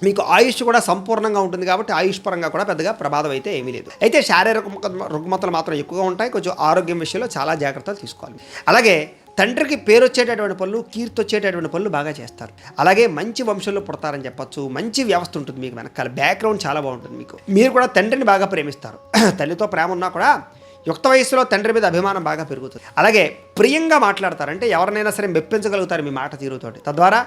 మీకు ఆయుష్ కూడా సంపూర్ణంగా ఉంటుంది. కాబట్టి ఆయుష్ పరంగా కూడా పెద్దగా ప్రమాదం అయితే ఏమీ లేదు. అయితే శారీరక రుగ్మతలు మాత్రం ఎక్కువగా ఉంటాయి. కొంచెం ఆరోగ్యం విషయంలో చాలా జాగ్రత్తలు తీసుకోవాలి. అలాగే తండ్రికి పేరు వచ్చేటటువంటి పనులు, కీర్తి వచ్చేటటువంటి పనులు బాగా చేస్తారు. అలాగే మంచి వంశంలో పుడతారని చెప్పచ్చు. మంచి వ్యవస్థ ఉంటుంది మీకు వెనకాల. బ్యాక్గ్రౌండ్ చాలా బాగుంటుంది మీకు. మీరు కూడా తండ్రిని బాగా ప్రేమిస్తారు. తల్లితో ప్రేమ ఉన్నా కూడా యుక్త వయస్సులో తండ్రి మీద అభిమానం బాగా పెరుగుతుంది. అలాగే ప్రియంగా మాట్లాడతారు. అంటే ఎవరినైనా సరే మెప్పించగలుగుతారు మీ మాట తీరుతోటి. తద్వారా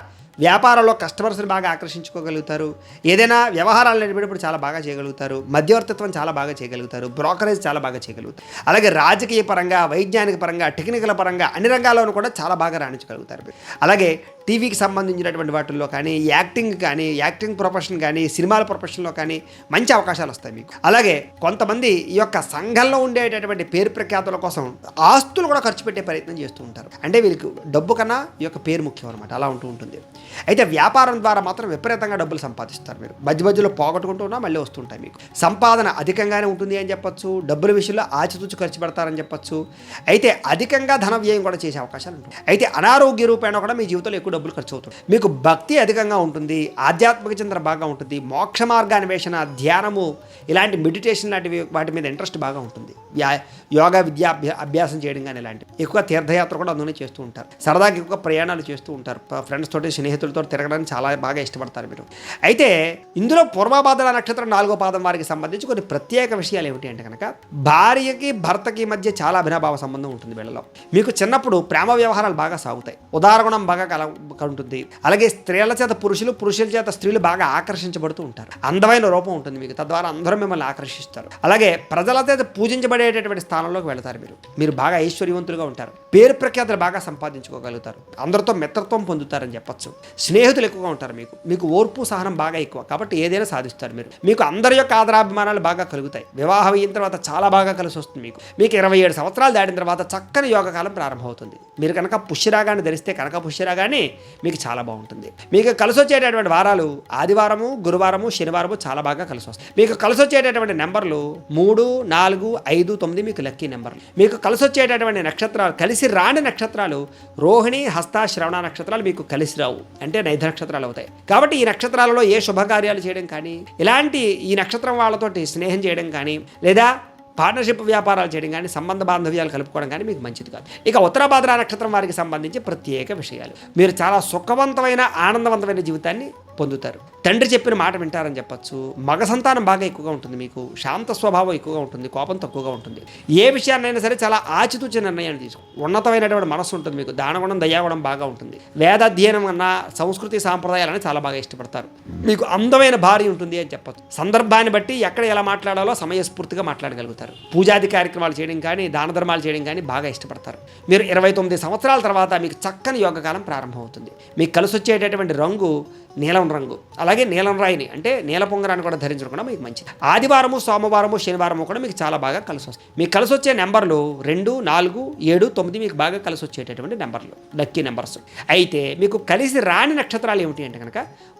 వ్యాపారంలో కస్టమర్స్ని బాగా ఆకర్షించుకోగలుగుతారు. ఏదైనా వ్యవహారాలు నడిపేటప్పుడు చాలా బాగా చేయగలుగుతారు. మధ్యవర్తిత్వం చాలా బాగా చేయగలుగుతారు. బ్రోకరేజ్ చాలా బాగా చేయగలుగుతారు. అలాగే రాజకీయ పరంగా, వైజ్ఞానిక పరంగా, టెక్నికల్ పరంగా అన్ని రంగాల్లోనూ కూడా చాలా బాగా రాణించగలుగుతారు. అలాగే టీవీకి సంబంధించినటువంటి వాటిల్లో కానీ, యాక్టింగ్ ప్రొఫెషన్ కానీ, సినిమాల ప్రొఫెషన్లో కానీ మంచి అవకాశాలు వస్తాయి మీకు. అలాగే కొంతమంది ఈ యొక్క సంఘంలో ఉండేటటువంటి పేరు ప్రఖ్యాతుల కోసం ఆస్తులు కూడా ఖర్చు పెట్టే ప్రయత్నం చేస్తూ ఉంటారు. అంటే వీళ్ళకి డబ్బు కన్నా ఈ యొక్క పేరు ముఖ్యం అనమాట. అలా ఉంటుంది. అయితే వ్యాపారం ద్వారా మాత్రం విపరీతంగా డబ్బులు సంపాదిస్తారు. మీరు మధ్యలో పోగొట్టుకుంటూ ఉన్నా మళ్ళీ వస్తుంటాయి. మీకు సంపాదన అధికంగానే ఉంటుంది అని చెప్పచ్చు. డబ్బుల విషయంలో ఆచితూచి ఖర్చు పెడతారని చెప్పచ్చు. అయితే అధికంగా ధన వ్యయం కూడా చేసే అవకాశాలు ఉంటాయి. అయితే అనారోగ్య రూపేణ కూడా మీ జీవితంలో ఎక్కువ డబ్బులు ఖర్చు అవుతుంది. మీకు భక్తి అధికంగా ఉంటుంది. ఆధ్యాత్మిక చింతన బాగా ఉంటుంది. మోక్ష మార్గాన్వేషణ, ధ్యానము, ఇలాంటి మెడిటేషన్ లాంటివి వాటి మీద ఇంట్రెస్ట్ బాగా ఉంటుంది. యోగా విద్యా అభ్యాసం చేయడం కానీ ఇలాంటివి. ఎక్కువ తీర్థయాత్ర కూడా అందులోనే చేస్తూ ఉంటారు. సరదాగా ఎక్కువ ప్రయాణాలు చేస్తూ ఉంటారు. ఫ్రెండ్స్ తోటి, స్నేహితులతో తిరగడానికి చాలా బాగా ఇష్టపడతారు మీరు. అయితే ఇందులో పూర్వభాద్ర నక్షత్రం 4వ పాదం వారికి సంబంధించి కొన్ని ప్రత్యేక విషయాలు ఏమిటి అంటే కనుక భార్యకి భర్తకి మధ్య చాలా అభినభావ సంబంధం ఉంటుంది వీళ్ళలో. మీకు చిన్నప్పుడు ప్రేమ వ్యవహారాలు బాగా సాగుతాయి. ఉదారగుణం బాగా ఉంటుంది. అలాగే స్త్రీల చేత పురుషుల చేత స్త్రీలు బాగా ఆకర్షించబడుతూ ఉంటారు. అందమైన రూపం ఉంటుంది మీకు. తద్వారా అందరూ మిమ్మల్ని ఆకర్షిస్తారు. అలాగే ప్రజల చేత పూజించబడేటటువంటి స్థానంలోకి వెళతారు. మీరు బాగా ఐశ్వర్యవంతులుగా ఉంటారు. పేరు ప్రఖ్యాతులు బాగా సంపాదించుకోగలుగుతారు. అందరితో మిత్రత్వం పొందుతారని చెప్పచ్చు. స్నేహితులు ఎక్కువగా ఉంటారు. మీకు ఓర్పు సహనం బాగా ఎక్కువ. కాబట్టి ఏదైనా సాధిస్తారు మీరు. మీకు అందరి యొక్క ఆదరాభిమానాలు బాగా కలుగుతాయి. వివాహం అయిన తర్వాత చాలా బాగా కలిసి వస్తుంది. మీకు 27 సంవత్సరాలు దాటిన తర్వాత చక్కని యోగకాలం ప్రారంభమవుతుంది. మీరు కనుక పుష్యరాగాన్ని ధరిస్తే కనుక పుష్యరాగాన్ని మీకు చాలా బాగుంటుంది. మీకు కలిసి వచ్చేటటువంటి వారాలు ఆదివారము, గురువారము, శనివారము చాలా బాగా కలిసి వస్తాయి. మీకు కలిసి వచ్చేటటువంటి నెంబర్లు 3, 4, 5, 9 మీకు లక్కీ నెంబర్లు. మీకు కలిసి వచ్చేటటువంటి నక్షత్రాలు, కలిసి రాని నక్షత్రాలు రోహిణి, హస్త, శ్రవణ నక్షత్రాలు మీకు కలిసి రావు. అంటే నైధ నక్షత్రాలు అవుతాయి. కాబట్టి ఈ నక్షత్రాలలో ఏ శుభకార్యాలు చేయడం కానీ, ఇలాంటి ఈ నక్షత్రం వాళ్ళతోటి స్నేహం చేయడం కానీ, లేదా పార్ట్నర్షిప్ వ్యాపారాలు చేయడం కానీ, సంబంధ బాంధవ్యాలు కలుపుకోవడం కానీ మీకు మంచిది కాదు. ఇక ఉత్తరాభాద్ర నక్షత్రం వారికి సంబంధించి ప్రత్యేక విషయాలు. మీరు చాలా సుఖవంతమైన ఆనందవంతమైన జీవితాన్ని పొందుతారు. తండ్రి చెప్పిన మాట వింటారని చెప్పచ్చు. మగ సంతానం బాగా ఎక్కువగా ఉంటుంది, మీకు శాంత స్వభావం ఎక్కువగా ఉంటుంది, కోపం తక్కువగా ఉంటుంది. ఏ విషయాన్నైనా సరే చాలా ఆచితూచి నిర్ణయాన్ని తీసుకో. ఉన్నతమైనటువంటి మనస్సు ఉంటుంది మీకు. దానగుణం దయాగుణం బాగా ఉంటుంది. వేదాధ్యయనం అన్న సంస్కృతి సాంప్రదాయాలని చాలా బాగా ఇష్టపడతారు. మీకు అందమైన భార్య ఉంటుంది అని చెప్పచ్చు. సందర్భాన్ని బట్టి ఎక్కడ ఎలా మాట్లాడాలో సమయస్ఫూర్తిగా మాట్లాడగలుగుతారు. పూజాది కార్యక్రమాలు చేయడం కానీ, దాన ధర్మాలు చేయడం కానీ బాగా ఇష్టపడతారు. మీరు 29 సంవత్సరాల తర్వాత మీకు చక్కని యోగకాలం ప్రారంభమవుతుంది. మీకు కలిసి వచ్చేటటువంటి రంగు నీలం రంగు, అలాగే నీలం రాయిని అంటే నీల పొంగరాన్ని కూడా ధరించడం కూడా మీకు మంచిది. ఆదివారము, సోమవారము, శనివారము కూడా మీకు చాలా బాగా కలిసి వస్తాయి. మీకు కలిసి వచ్చే నెంబర్లు 2, 4, 7, 9 మీకు బాగా కలిసి వచ్చేటటువంటి నెంబర్లు, లక్కీ నెంబర్స్. అయితే మీకు కలిసి రాని నక్షత్రాలు ఏమిటి అంటే కనుక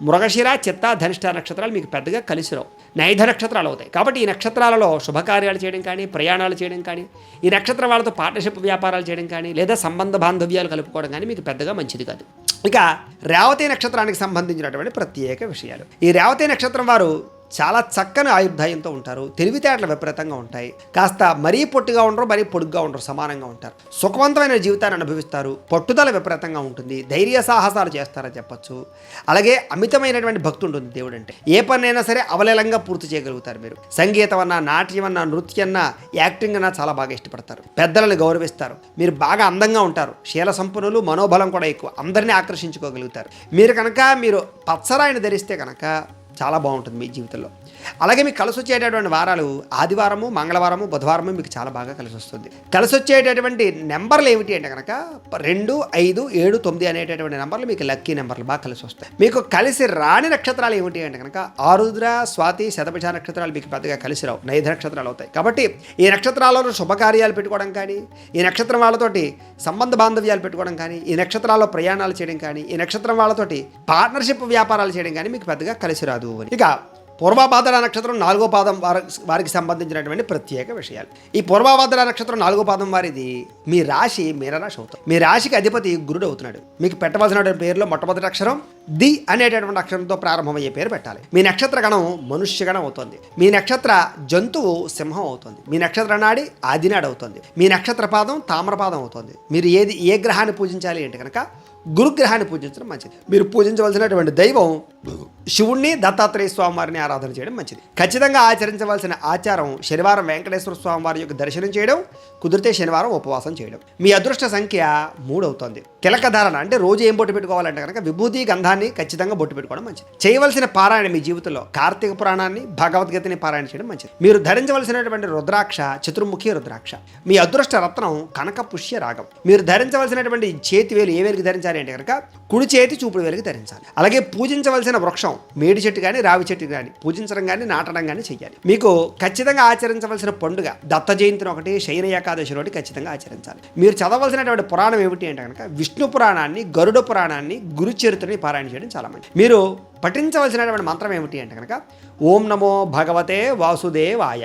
మృగశిర, చిత్త, ధనిష్ట నక్షత్రాలు మీకు పెద్దగా కలిసి రావు. నైధ నక్షత్రాలు అవుతాయి. కాబట్టి ఈ నక్షత్రాలలో శుభకార్యాలు చేయడం కానీ, ప్రయాణాలు చేయడం కానీ, ఈ నక్షత్రం వాళ్ళతో పార్ట్నర్షిప్ వ్యాపారాలు చేయడం కానీ, లేదా సంబంధ బాంధవ్యాలు కలుపుకోవడం కానీ మీకు పెద్దగా మంచిది కాదు. ఇక రేవతి నక్షత్రానికి సంబంధించినటువంటి ప్రత్యేక విషయాలు. ఈ రేవతి నక్షత్రం వారు చాలా చక్కని ఆయుర్దాయంతో ఉంటారు. తెలివితేటలు విపరీతంగా ఉంటాయి. కాస్త మరీ పొట్టిగా ఉండరు, మరీ పొడుగ్గా ఉండరు, సమానంగా ఉంటారు. సుఖవంతమైన జీవితాన్ని అనుభవిస్తారు. పట్టుదల విపరీతంగా ఉంటుంది. ధైర్య సాహసాలు చేస్తారని చెప్పచ్చు. అలాగే అమితమైనటువంటి భక్తి ఉంటుంది దేవుడు అంటే. ఏ పనైనా సరే అవలేలంగా పూర్తి చేయగలుగుతారు. మీరు సంగీతం అన్నా, నాట్యం అన్నా, నృత్యం అన్నా, యాక్టింగ్ అన్నా చాలా బాగా ఇష్టపడతారు. పెద్దలను గౌరవిస్తారు. మీరు బాగా అందంగా ఉంటారు. శీల సంపన్నులు, మనోబలం కూడా ఎక్కువ. అందరినీ ఆకర్షించుకోగలుగుతారు. మీరు పచ్చరాయిని ధరిస్తే కనుక చాలా బాగుంటుంది మీ జీవితంలో. అలాగే మీకు కలిసి వచ్చేటటువంటి వారాలు ఆదివారము, మంగళవారము, బుధవారము మీకు చాలా బాగా కలిసి వస్తుంది. కలిసి వచ్చేటటువంటి నెంబర్లు ఏమిటి అంటే కనుక 2, 5, 7, 9 అనేటటువంటి నెంబర్లు మీకు లక్కీ నెంబర్లు బాగా కలిసి వస్తాయి. మీకు కలిసి రాని నక్షత్రాలు ఏమిటి అంటే కనుక ఆరుద్ర, స్వాతి, శతభిష నక్షత్రాలు మీకు పెద్దగా కలిసి రావు. నైధ నక్షత్రాలు అవుతాయి. కాబట్టి ఈ నక్షత్రాలలో శుభకార్యాలు పెట్టుకోవడం కానీ, ఈ నక్షత్రం వాళ్ళతోటి సంబంధ బాంధవ్యాలు పెట్టుకోవడం కానీ, ఈ నక్షత్రాల్లో ప్రయాణాలు చేయడం కానీ, ఈ నక్షత్రం వాళ్ళతోటి పార్ట్నర్షిప్ వ్యాపారాలు చేయడం కానీ మీకు పెద్దగా కలిసి రాదు అని. ఇక పూర్వభాద్ర నక్షత్రం 4వ పాదం వారికి సంబంధించినటువంటి ప్రత్యేక విషయాలు. ఈ పూర్వభాద్ర నక్షత్రం 4వ పాదం వారిది మీ రాశి మీనరాశి అవుతుంది. మీ రాశికి అధిపతి గురుడు అవుతున్నాడు. మీకు పెట్టవలసినటువంటి పేరులో మొట్టమొదటి అక్షరం ది అనేటటువంటి అక్షరంతో ప్రారంభమయ్యే పేరు పెట్టాలి. మీ నక్షత్ర గణం మనుష్యగణం అవుతుంది. మీ నక్షత్ర జంతువు సింహం అవుతుంది. మీ నక్షత్ర నాడి ఆదినాడు అవుతుంది. మీ నక్షత్ర పాదం తామ్రపాదం అవుతుంది. మీరు ఏ గ్రహాన్ని పూజించాలి అంటే కనుక గురుగ్రహాన్ని పూజించడం మంచిది. మీరు పూజించవలసినటువంటి దైవం శివుణ్ణి, దత్తాత్రేయ స్వామి వారిని ఆరాధన చేయడం మంచిది. ఖచ్చితంగా ఆచరించవలసిన ఆచారం శనివారం వెంకటేశ్వర స్వామి వారి యొక్క దర్శనం చేయడం, కుదిరితే శనివారం ఉపవాసం చేయడం. మీ అదృష్ట సంఖ్య 3 అవుతుంది. తిలక ధారణ అంటే రోజు ఏం బొట్టు పెట్టుకోవాలంటే కనుక విభూతి గంధాన్ని ఖచ్చితంగా బొట్టు పెట్టుకోవడం మంచిది. చేయవలసిన పారాయణ మీ జీవితంలో కార్తీక పురాణాన్ని, భగవద్గీతని పారాయణ చేయడం మంచిది. మీరు ధరించవలసినటువంటి రుద్రాక్ష చతుర్ముఖి రుద్రాక్ష. మీ అదృష్ట రత్నం కనక పుష్య రాగం. మీరు ధరించవలసినటువంటి చేతి వేలు ఏ వేలికి ధరించాలి అంటే కనుక కుడి చేతి చూపుడు వేలికి ధరించాలి. అలాగే పూజించవలసిన వృక్షం మేడి చెట్టు కానీ, రావి చెట్టు కానీ పూజించడం కానీ, నాటడం కానీ చేయాలి. మీకు ఖచ్చితంగా ఆచరించవలసిన పండుగ దత్త జయంతిని ఒకటి, శయన ఏకాదశి ఒకటి ఖచ్చితంగా ఆచరించాలి. మీరు చదవలసినటువంటి పురాణం ఏమిటి అంటే కనుక విష్ణు పురాణాన్ని, గరుడ పురాణాన్ని, గురుచరిత్రని పారాయణ చేయడం చాలా మంచిది. మీరు పఠించవలసినటువంటి మంత్రం ఏమిటి అంటే కనుక ఓం నమో భగవతే వాసుదేవాయ.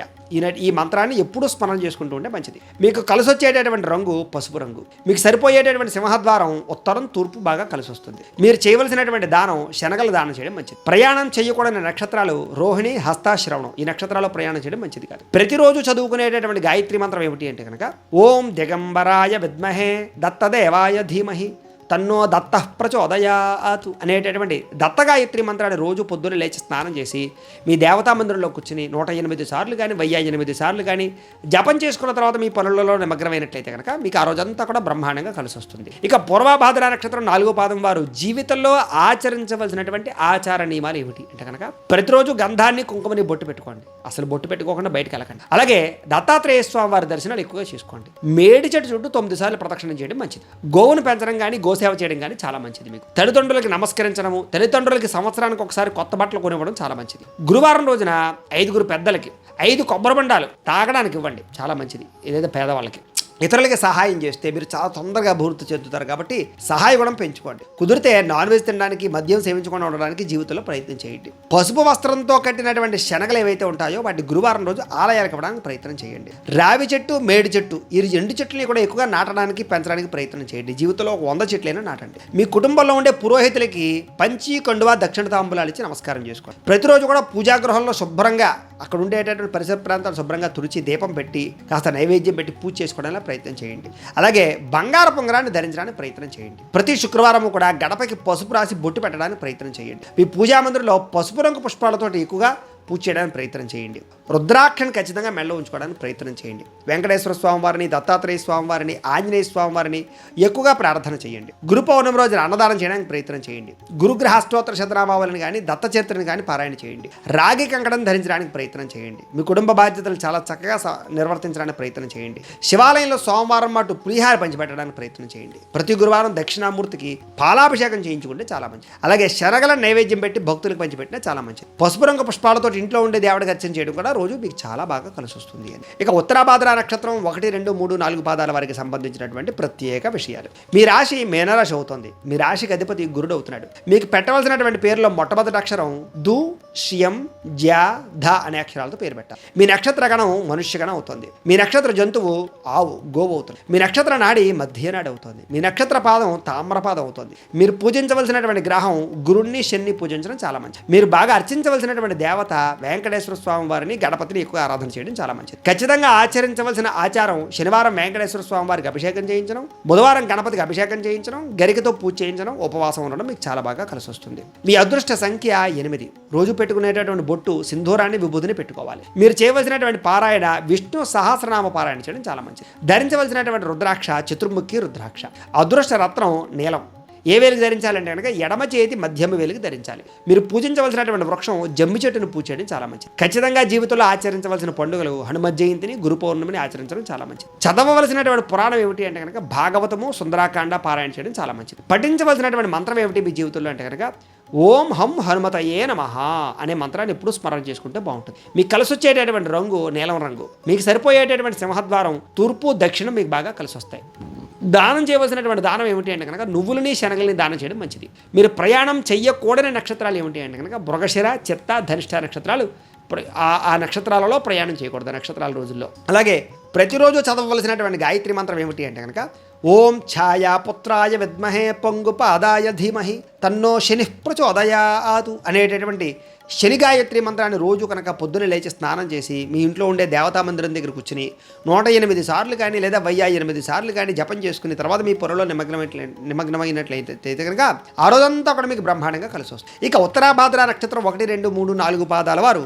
ఈ మంత్రాన్ని ఎప్పుడూ స్మరణ చేసుకుంటూ ఉంటే మంచిది. మీకు కలిసి వచ్చేటటువంటి రంగు పసుపు రంగు. మీకు సరిపోయేటటువంటి సింహద్వారం ఉత్తరం, తూర్పు బాగా కలిసి వస్తుంది. మీరు చేయవలసినటువంటి దానం శనగల దానం చేయడం మంచిది. ప్రయాణం చేయకూడని నక్షత్రాలు రోహిణి, హస్త, శ్రవణం. ఈ నక్షత్రాల్లో ప్రయాణం చేయడం మంచిది కాదు. ప్రతిరోజు చదువుకునేటటువంటి గాయత్రి మంత్రం ఏమిటి అంటే కనుక ఓం దిగంబరాయ విద్మహే దత్తదేవాయ ధీమహి తన్నో దత్త ప్రచోదయాతు అనేటటువంటి దత్తగాయత్రి మంత్రాన్ని రోజు పొద్దున్న లేచి స్నానం చేసి మీ దేవతా మందిరంలో కూర్చుని 108 సార్లు కానీ 1008 సార్లు కానీ జపం చేసుకున్న తర్వాత మీ పనులలో నిమగ్నమైనట్లయితే కనుక మీకు ఆ రోజంతా కూడా బ్రహ్మాండంగా కలిసి వస్తుంది. ఇక పూర్వభాద్ర నక్షత్రం 4వ పాదం వారు జీవితంలో ఆచరించవలసినటువంటి ఆచార నియమాలు ఏమిటి అంటే కనుక ప్రతిరోజు గంధాన్ని, కుంకుమని బొట్టు పెట్టుకోండి. అసలు బొట్టు పెట్టుకోకుండా బయటకు వెళ్ళకండి. అలాగే దత్తాత్రేయ స్వామి వారి దర్శనాలు ఎక్కువగా చేసుకోండి. మేడి చెట్టు చుట్టూ 9 సార్లు ప్రదక్షిణం చేయడం మంచిది. గోవును పెంచడం కానీ, సేవ చేయడం కానీ చాలా మంచిది. మీకు తల్లిదండ్రులకి నమస్కరించడము, తల్లిదండ్రులకి సంవత్సరానికి ఒకసారి కొత్త బట్టలు కొనివ్వడం చాలా మంచిది. గురువారం రోజున 5 పెద్దలకి 5 కొబ్బరి బండాలు తాగడానికి ఇవ్వండి, చాలా మంచిది. ఏదైతే పేదవాళ్ళకి ఇతరులకి సహాయం చేస్తే మీరు చాలా తొందరగా అభివృద్ధి చెందుతారు. కాబట్టి సహాయ గుణం పెంచుకోండి. కుదిరితే నాన్ వెజ్ తినడానికి, మద్యం సేవించకుండా ఉండడానికి జీవితంలో ప్రయత్నం చేయండి. పసుపు వస్త్రంతో కట్టినటువంటి శనగలు ఏవైతే ఉంటాయో వాటి గురువారం రోజు ఆలయాలకు ఇవ్వడానికి ప్రయత్నం చేయండి. రావి చెట్టు, మేడి చెట్టు ఈ 2 చెట్లని కూడా ఎక్కువగా నాటడానికి, పెంచడానికి ప్రయత్నం చేయండి. జీవితంలో 100 చెట్లైనా నాటండి. మీ కుటుంబంలో ఉండే పురోహితులకి పంచి, కండువా, దక్షిణ తాంబూలాలు ఇచ్చి నమస్కారం చేసుకోండి. ప్రతిరోజు కూడా పూజాగృహంలో శుభ్రంగా అక్కడ ఉండేటటువంటి పరిసర ప్రాంతాలు శుభ్రంగా తుడిచి దీపం పెట్టి కాస్త నైవేద్యం పెట్టి పూజ చేసుకోవడానికి ప్రయత్నం చేయండి. అలాగే బంగారు పొంగరాన్ని ధరించడానికి ప్రయత్నం చేయండి. ప్రతి శుక్రవారం కూడా గడపకి పసుపు రాసి బొట్టు పెట్టడానికి ప్రయత్నం చేయండి. మీ పూజా మందిరంలో పసుపు రంగు పుష్పాలతో ఎక్కువగా పూజ చేయడానికి ప్రయత్నం చేయండి. రుద్రాక్షను ఖచ్చితంగా మెడలో ఉంచుకోవడానికి ప్రయత్నం చేయండి. వెంకటేశ్వర స్వామివారిని, దత్తాత్రేయ స్వామివారిని, ఆంజనేయ స్వామివారిని ఎక్కువగా ప్రార్థన చేయండి. గురు పౌర్ణమి రోజున అన్నదానం చేయడానికి ప్రయత్నం చేయండి. గురుగ్రహ అష్టోత్తర శతనామావళిని కానీ దత్త చరిత్రని కానీ పారాయణ చేయండి. రాగి కంకణం ధరించడానికి ప్రయత్నం చేయండి. మీ కుటుంబ బాధ్యతలు చాలా చక్కగా నిర్వర్తించడానికి ప్రయత్నం చేయండి. శివాలయంలో సోమవారం మాటు పులిహార పంచిపెట్టడానికి ప్రయత్నం చేయండి. ప్రతి గురువారం దక్షిణామూర్తికి పాలాభిషేకం చేయించుకుంటే చాలా మంచిది. అలాగే శనగల నైవేద్యం పెట్టి భక్తులకు పంచిపెట్టినా చాలా మంచిది. పసుపు రంగు పుష్పాలతో ఇంట్లో ఉండే దేవుడికి అర్చన చేయడం కూడా రోజు మీకు చాలా బాగా కలిసి వస్తుంది అని. ఇక ఉత్తరాభాద్ర నక్షత్రం 1, 2, 3, 4 పాదాల వారికి సంబంధించినటువంటి ప్రత్యేక విషయాలు. మీ రాశి మేనరాశి అవుతుంది. మీ రాశికి అధిపతి గురుడు అవుతున్నాడు. మీకు పెట్టవలసినటువంటి పేరులో మొట్టమొదటి అక్షరం దు, ష్యం, జ్యా, ధ అనే అక్షరాలతో పేరు పెట్టాలి. మీ నక్షత్ర గణం మనుష్యగణం అవుతుంది. మీ నక్షత్ర జంతువు ఆవు, గోవు అవుతుంది. మీ నక్షత్ర నాడి మధ్యనాడి అవుతుంది. మీ నక్షత్ర పాదం తామ్రపాదం అవుతుంది. మీరు పూజించవలసినటువంటి గ్రహం గురుణ్ణి, శని పూజించడం చాలా మంచిది. మీరు బాగా అర్చించవలసినటువంటి దేవత వెంకటేశ్వర స్వామి వారిని, గణపతిని ఎక్కువ ఆరాధన చేయడం చాలా మంచిది. ఖచ్చితంగా ఆచరించవలసిన ఆచారం శనివారం వెంకటేశ్వర స్వామి వారికి అభిషేకం చేయించడం, బుధవారం గణపతికి అభిషేకం చేయించడం, గరికతో పూజ చేయించడం, ఉపవాసం ఉండడం మీకు చాలా బాగా కలిసి వస్తుంది. మీ అదృష్ట సంఖ్య 8. రోజు పెట్టుకునేటటువంటి బొట్టు సింధూరాన్ని, విభూతిని పెట్టుకోవాలి. మీరు చేయవలసినటువంటి పారాయణ విష్ణు సహస్రనామ పారాయణ చేయడం చాలా మంచిది. ధరించవలసినటువంటి రుద్రాక్ష చతుర్ముఖి రుద్రాక్ష. అదృష్ట రత్నం నీలం. ఏ వేలికి ధరించాలంటే కనుక ఎడమ చేతి మధ్యమ వేలికి ధరించాలి. మీరు పూజించవలసినటువంటి వృక్షం జమ్మి చెట్టును పూజ చేయడం చాలా మంచిది. ఖచ్చితంగా జీవితంలో ఆచరించవలసిన పండుగలు హనుమత్ జయంతిని, గురు పౌర్ణమిని ఆచరించడం చాలా మంచిది. చదవవలసినటువంటి పురాణం ఏమిటి అంటే కనుక భాగవతము, సుందరాకాండ పారాయణ చేయడం చాలా మంచిది. పఠించవలసినటువంటి మంత్రం ఏమిటి మీ జీవితంలో అంటే కనుక ఓం హం హనుమతయే నమః అనే మంత్రాన్ని ఎప్పుడూ స్మరణ చేసుకుంటే బాగుంటుంది. మీకు కలిసి వచ్చేటటువంటి రంగు నీలం రంగు. మీకు సరిపోయేటటువంటి సింహద్వారం తూర్పు, దక్షిణం మీకు బాగా కలిసి వస్తాయి. దానం చేయవలసినటువంటి దానం ఏమిటి అంటే కనుక నువ్వులని, శనగల్ని దానం చేయడం మంచిది. మీరు ప్రయాణం చెయ్యకూడని నక్షత్రాలు ఏమిటి అంటే కనుక మృగశిర, చిత్త, ధనిష్ట నక్షత్రాలు. ఆ నక్షత్రాలలో ప్రయాణం చేయకూడదు నక్షత్రాల రోజుల్లో. అలాగే ప్రతిరోజు చదవవలసినటువంటి గాయత్రి మంత్రం ఏమిటి అంటే కనుక ఓం ఛాయా పుత్రాయ విద్మహే పొంగుపాదాయ ధీమహి తన్నో శని ప్రచోదయాతు అనేటటువంటి శని గాయత్రి మంత్రాన్ని రోజు కనుక పొద్దున లేచి స్నానం చేసి మీ ఇంట్లో ఉండే దేవతా మందిరం దగ్గర కూర్చుని 108 సార్లు కానీ లేదా 1008 సార్లు కానీ జపం చేసుకుని తర్వాత మీ పొరలో నిమగ్నమైనట్లయితే కనుక ఆ రోజంతా కూడా మీకు బ్రహ్మాండంగా కలిసి వస్తుంది. ఇక ఉత్తరాభాద్ర నక్షత్రం 1, 2, 3, 4 పాదాల వారు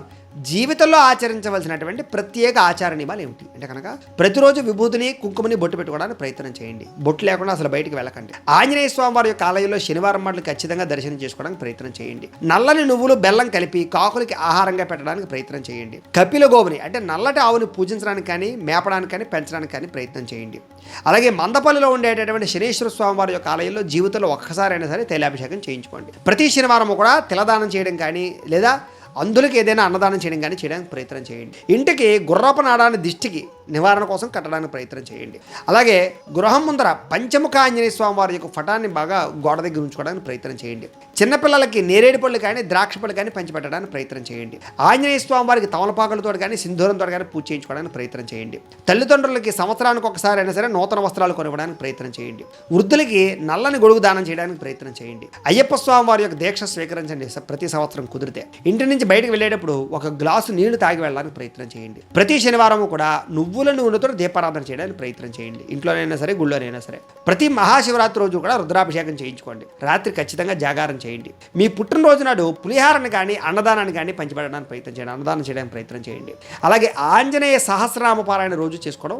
జీవితంలో ఆచరించవలసినటువంటి ప్రత్యేక ఆచార నియమాలు ఏమిటి అంటే కనుక ప్రతిరోజు విభూతిని, కుంకుమని బొట్టు పెట్టుకోవడానికి ప్రయత్నం చేయండి. బొట్టు లేకుండా అసలు బయటికి వెళ్ళకండి. ఆంజనేయ స్వామి వారి యొక్క ఆలయంలో శనివారం మాటలు ఖచ్చితంగా దర్శనం చేసుకోవడానికి ప్రయత్నం చేయండి. నల్లని నువ్వులు, బెల్లం కలిపి కాకులకి ఆహారంగా పెట్టడానికి ప్రయత్నం చేయండి. కపిల గోవుని అంటే నల్లటి ఆవుని పూజించడానికి కానీ, మేపడానికి కానీ, పెంచడానికి కానీ ప్రయత్నం చేయండి. అలాగే మందపల్లిలో ఉండేటటువంటి శనీశ్వర స్వామి వారి యొక్క ఆలయంలో జీవితంలో ఒక్కసారైనా సరే తైలాభిషేకం చేయించుకోండి. ప్రతి శనివారం కూడా తిలదానం చేయడం కానీ లేదా అందులకి ఏదైనా అన్నదానం చేయడం కానీ చేయడానికి ప్రయత్నం చేయండి. ఇంటికి గుర్రపు నాడాన్ని దిష్టికి నివారణ కోసం కట్టడానికి ప్రయత్నం చేయండి. అలాగే గృహం ముందర పంచముఖ ఆంజనేయ స్వామి వారి యొక్క ఫటాన్ని బాగా గోడ దగ్గర ఉంచుకోవడానికి ప్రయత్నం చేయండి. చిన్నపిల్లలకి నేరేడు పళ్ళు కానీ, ద్రాక్ష పళ్ళు కానీ పంచిపెట్టడానికి ప్రయత్నం చేయండి. ఆంజనేయ స్వామి వారికి తమలపాకులతో కానీ, సింధూరంతో కానీ పూజ చేయించుకోవడానికి ప్రయత్నం చేయండి. తల్లిదండ్రులకి సంవత్సరానికి ఒకసారి అయినా సరే నూతన వస్త్రాలు కొనివ్వడానికి ప్రయత్నం చేయండి. వృద్ధులకి నల్లని గొడుగు దానం చేయడానికి ప్రయత్నం చేయండి. అయ్యప్ప స్వామి వారి యొక్క దీక్ష స్వీకరించండి ప్రతి సంవత్సరం కుదిరితే. ఇంటి నుంచి బయటకు వెళ్ళేటప్పుడు ఒక గ్లాసు నీళ్లు తాగి వెళ్ళడానికి ప్రయత్నం చేయండి. ప్రతి శనివారం కూడా నువ్వుల నూనెతో దీపారాధన చేయడానికి ప్రయత్నం చేయండి. ఇంట్లోనైనా సరే, గుళ్ళోనైనా సరే. ప్రతి మహాశివరాత్రి రోజు కూడా రుద్రాభిషేకం చేయించుకోండి. రాత్రి ఖచ్చితంగా జాగారం చేయండి. మీ పుట్టినరోజు నాడు పులిహారాన్ని కానీ, అన్నదానాన్ని కానీ పంచిపెట్టడానికి ప్రయత్నం చేయండి. అన్నదానం చేయడానికి ప్రయత్నం చేయండి. అలాగే ఆంజనేయ సహస్రనామ పారాయణ రోజు చేసుకోవడం,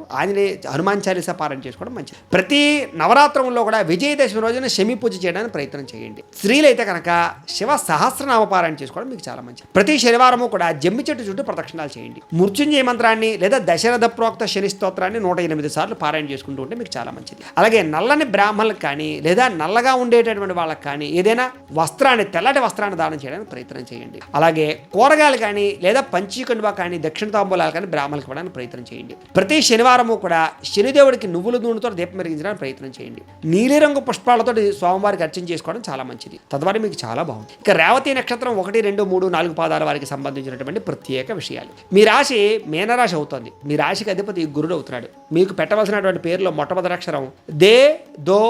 హనుమాన్ చాలీసా పారాయణ చేసుకోవడం మంచిది. ప్రతి నవరాత్రంలో కూడా విజయదశమి రోజున శమి పూజ చేయడానికి ప్రయత్నం చేయండి. స్త్రీలైతే కనుక శివ సహస్రనామ పారాయణ చేసుకోవడం మీకు చాలా మంచిది. ప్రతి శనివారము కూడా జమ్మి చెట్టు చుట్టూ ప్రదక్షిణాలు చేయండి. మృత్యుంజయ మంత్రాన్ని లేదా దశరథ ప్రోక్త శని స్తోత్రాన్ని 108 సార్లు పారాయణ చేసుకుంటూ ఉంటే మీకు చాలా మంచిది. అలాగే నల్లని బ్రాహ్మణులకు కానీ లేదా నల్లగా ఉండేటటువంటి వాళ్ళకి కానీ ఏదైనా వస్త్రాన్ని, తెల్లటి వస్త్రాన్ని దానం చేయడానికి ప్రయత్నం చేయండి. అలాగే కూరగాయలు కానీ లేదా పంచీకండువా కానీ, దక్షిణ తాంబూలాలు కానీ బ్రాహ్మణులకు ఇవ్వడానికి ప్రయత్నం చేయండి. ప్రతి శనివారము కూడా శనిదేవుడికి నువ్వుల నూనెతో దీపం వెలిగించడానికి ప్రయత్నం చేయండి. నీలిరంగు పుష్పాలతో స్వామివారికి అర్చన చేసుకోవడం చాలా మంచిది. తద్వారా మీకు చాలా బాగుంది. ఇక రేవతి నక్షత్రం 1, 2, 3, 4 పాదాల వారికి సంబంధించినటువంటి ప్రత్యేక విషయాలు. మీ రాశి మేనరాశి అవుతుంది. మీ రాశికి అధిపతి గురుడు అవుతున్నాడు. మీకు పెట్టవలసినటువంటి పేరులో మొట్టమొదటి అక్షరం దే, దో,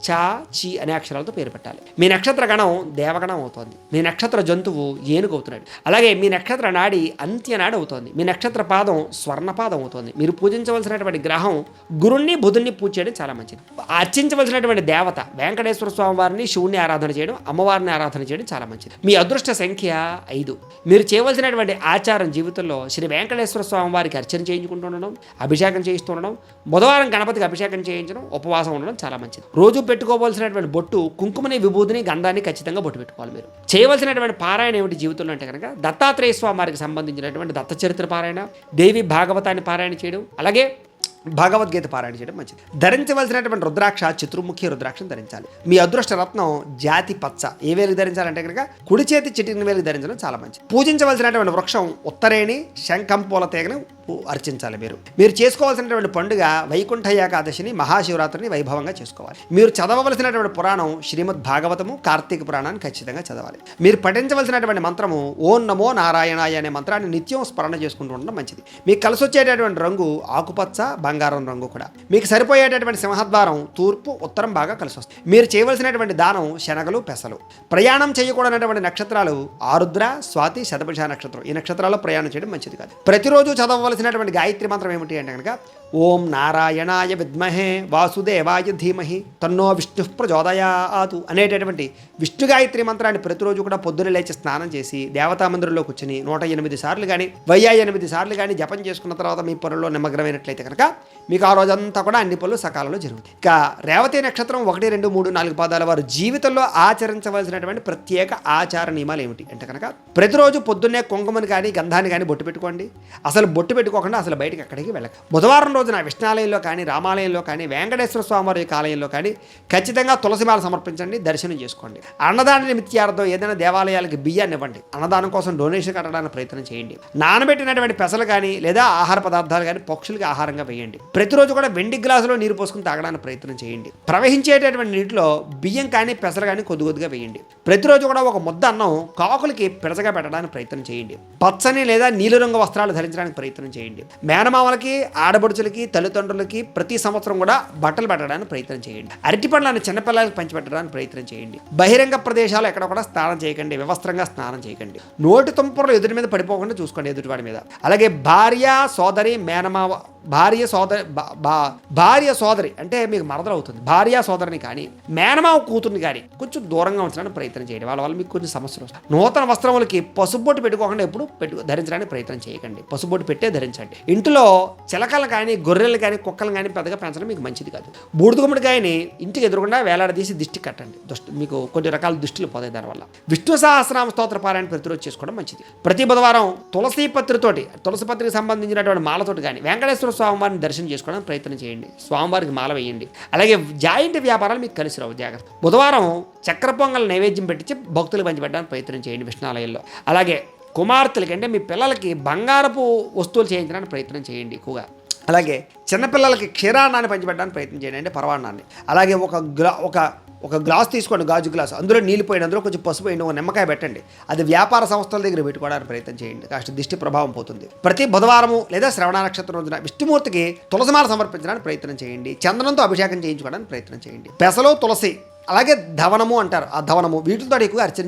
చా, చి అనే అక్షరాలతో పేరు పెట్టాలి. మీ నక్షత్ర గణం దేవగణం అవుతోంది. మీ నక్షత్ర జంతువు ఏనుగు అవుతున్నాడు. అలాగే మీ నక్షత్ర నాడి అంత్యనాడి అవుతోంది. మీ నక్షత్ర పాదం స్వర్ణపాదం అవుతోంది. మీరు పూజించవలసినటువంటి గ్రహం గురుణ్ణి బుధుణ్ణి పూజ చేయడం చాలా మంచిది. అర్చించవలసినటువంటి దేవత వెంకటేశ్వర స్వామి వారిని, శివుణ్ణి ఆరాధన చేయడం, అమ్మవారిని ఆరాధన చేయడం చాలా మంచిది. మీ అదృష్ట సంఖ్య 5. మీరు చేయవలసినటువంటి ఆచారం జీవితంలో శ్రీ వెంకటేశ్వర స్వామి వారికి అర్చన చేయించుకుంటూ ఉండడం, అభిషేకం చేయిస్తూ ఉండడం, బుధవారం గణపతికి అభిషేకం చేయించడం, ఉపవాసం ఉండడం చాలా మంచిది. రోజు పెట్టుకోవాల్సినటువంటి బొట్టు కుంకుమని, విభూతిని, గంధాన్ని ఖచ్చితంగా బొట్టు పెట్టుకోవాలి. మీరు చేయవలసినటువంటి పారాయణ ఏమిటి జీవితంలో అంటే కనుక దత్తాత్రేయ స్వామి వారికి సంబంధించినటువంటి దత్త చరిత్ర పారాయణ, దేవి భాగవతాన్ని పారాయణ చేయడం, అలాగే భగవద్గీత పారాయణ చేయడం మంచిది. ధరించవలసినటువంటి రుద్రాక్ష చతుర్ముఖి రుద్రాక్షను ధరించాలి. మీ అదృష్ట రత్నం జాతి పచ్చ. ఏ వేలికి ధరించాలంటే కనుక కుడి చేతి చిటికిన వేలికి ధరించడం చాలా మంచిది. పూజించవలసినటువంటి వృక్షం ఉత్తరేణి, శంఖం పూల తీగను అర్చించాలి. మీరు చేసుకోవాల్సినటువంటి పండుగ వైకుంఠ ఏకాదశిని, మహాశివరాత్రిని వైభవంగా చేసుకోవాలి. మీరు చదవవలసినటువంటి పురాణం శ్రీమద్ భాగవతము, కార్తీక పురాణాన్ని ఖచ్చితంగా చదవాలి. మీరు పఠించవలసినటువంటి మంత్రము ఓం నమో నారాయణాయ అనే మంత్రాన్ని నిత్యం స్మరణ చేసుకుంటూ ఉండడం మంచిది. మీకు కలిసి వచ్చేటటువంటి రంగు ఆకుపచ్చ, బంగారం రంగు కూడా. మీకు సరిపోయేటటువంటి సింహద్వారం తూర్పు, ఉత్తరం బాగా కలిసి వస్తుంది. మీరు చేయవలసినటువంటి దానం శనగలు, పెసలు. ప్రయాణం చేయకూడనటువంటి నక్షత్రాలు ఆరుద్ర, స్వాతి, శతభిష నక్షత్రం. ఈ నక్షత్రాల్లో ప్రయాణం చేయడం మంచిది కాదు. ప్రతిరోజు చదవవలసినటువంటి గాయత్రి మంత్రం ఏమిటి అంటే కనుక ఓం నారాయణాయ విద్మహే వాసుదేవాయ ధీమహి తన్నో విష్ణు ప్రచోదయాతు అనేటటువంటి విష్ణు గాయత్రి మంత్రాన్ని ప్రతిరోజు కూడా పొద్దున లేచి స్నానం చేసి దేవతా మందిరంలో కూర్చొని 108 సార్లు కానీ 1008 సార్లు కానీ జపం చేసుకున్న తర్వాత మీ పనుల్లో నిమగ్నమైనట్లయితే కనుక మీకు ఆ రోజంతా కూడా అన్ని పనులు సకాలంలో జరుగుతాయి. ఇక రేవతి నక్షత్రం 1, 2, 3, 4 పాదాల వారు జీవితంలో ఆచరించవలసినటువంటి ప్రత్యేక ఆచార నియమాలు ఏమిటి అంటే కనుక ప్రతిరోజు పొద్దున్నే కుంకుమని కానీ గంధాన్ని కానీ బొట్టు పెట్టుకోండి. అసలు బొట్టు పెట్టుకోకుండా అసలు బయటకు ఎక్కడికి వెళ్ళక. బుధవారం రోజున విష్ణాలయంలో కానీ, రామాలయంలో కానీ, వెంకటేశ్వర స్వామివారి యొక్క ఆలయంలో కానీ ఖచ్చితంగా తులసిమాల సమర్పించండి, దర్శనం చేసుకోండి. అన్నదాన నిమిత్యార్థం ఏదైనా దేవాలయాలకి బియ్యాన్ని ఇవ్వండి. అన్నదానం కోసం డొనేషన్ కట్టడానికి ప్రయత్నం చేయండి. నానబెట్టినటువంటి పెసలు కానీ లేదా ఆహార పదార్థాలు కానీ పక్షులకి ఆహారంగా వేయండి. ప్రతిరోజు కూడా వెండి గ్లాసులో నీరు పోసుకుని తాగడానికి ప్రయత్నం చేయండి. ప్రవహించేటటువంటి నీటిలో బియ్యం కానీ పెసలు కానీ కొద్దిగా వేయండి. ప్రతిరోజు కూడా ఒక ముద్ద అన్నం కాకులకి పిడచగా పెట్టడానికి ప్రయత్నం చేయండి. పచ్చని లేదా నీలిరంగు వస్త్రాలు ధరించడానికి ప్రయత్నం చేయండి. మేనమామలకి, ఆడబడుచులకి, తల్లిదండ్రులకి ప్రతి సంవత్సరం కూడా బట్టలు పెట్టడానికి ప్రయత్నం చేయండి. అరటి పండ్లను చిన్నపిల్లలకి పంచిపెట్టడానికి ప్రయత్నం చేయండి. బహిరంగ ప్రదేశాలు ఎక్కడ కూడా స్నానం చేయకండి, వివస్త్రంగా స్నానం చేయకండి. నోటి తుంపర్లు ఎదుటి మీద పడిపోకుండా చూసుకోండి, ఎదుటివాడి మీద. అలాగే భార్య, సోదరి, మేనమావ, భార్య సోదరి అంటే మీకు మరదలు అవుతుంది. భార్య సోదరిని కానీ మేనమావ కూతుర్ని కానీ కొంచెం దూరంగా ఉంచడానికి ప్రయత్నం చేయండి. వాళ్ళ వల్ల మీకు కొన్ని సమస్యలు వస్తాయి. నూతన వస్త్రములకి పసుబొట్టు పెట్టుకోకుండా ఎప్పుడు ధరించడానికి ప్రయత్నం చేయకండి. పసుబొట్టు పెట్టే ధరించండి. ఇంట్లో చిలకలు కానీ, గొర్రెలు కానీ, కుక్కలు కానీ పెద్దగా పెంచడం మీకు మంచిది కాదు. బూడిద గుమ్మడికాయని ఇంటికి ఎదురుకుండా వేలాడదీసి దిష్టి కట్టండి. మీకు కొన్ని రకాల దుష్టులు పోతాయి దానివల్ల. విష్ణు సహస్రనామ స్తోత్ర పారాయణ ప్రతిరోజు చేసుకోవడం మంచిది. ప్రతి బుధవారం తులసి పత్రికి సంబంధించినటువంటి మాలతోటి కానీ వెంకటేశ్వర స్వామివారిని దర్శనం చేసుకోవడానికి ప్రయత్నం చేయండి. స్వామివారికి మాల వేయండి. అలాగే జాయింట్ వ్యాపారాలు మీకు కలిసి రావు, జాగ్రత్త. బుధవారం చక్కెర పొంగల్ నైవేద్యం పెట్టించి భక్తులు పంచిపెట్టడానికి ప్రయత్నం చేయండి విష్ణాలయంలో. అలాగే కుమార్తెలకి అంటే మీ పిల్లలకి బంగారపు వస్తువులు చేయించడానికి ప్రయత్నం చేయండి ఎక్కువగా. అలాగే చిన్నపిల్లలకి క్షీరాన్నాన్ని పంచిపెట్టడానికి ప్రయత్నం చేయండి, అంటే పరవాన్నాన్ని. అలాగే ఒక గ్లాస్ తీసుకోండి, గాజు గ్లాస్, అందులో నీళ్ళు పోయండి, అందులో కొంచెం పసుపు వేయండి, ఒక నిమ్మకాయ పెట్టండి. అది వ్యాపార సంస్థల దగ్గర పెట్టుకోవడానికి ప్రయత్నం చేయండి, కాస్త దిష్టి ప్రభావం పోతుంది. ప్రతి బుధవారము లేదా శ్రవణ నక్షత్రం రోజున విష్ణుమూర్తికి తులసిమాల సమర్పించడానికి ప్రయత్నం చేయండి. చందనంతో అభిషేకం చేయించుకోవడానికి ప్రయత్నం చేయండి. పెసలు, తులసి, అలాగే ధవనము అంటారు, ఆ ధవనము వీటితో ఎక్కువగా అర్చన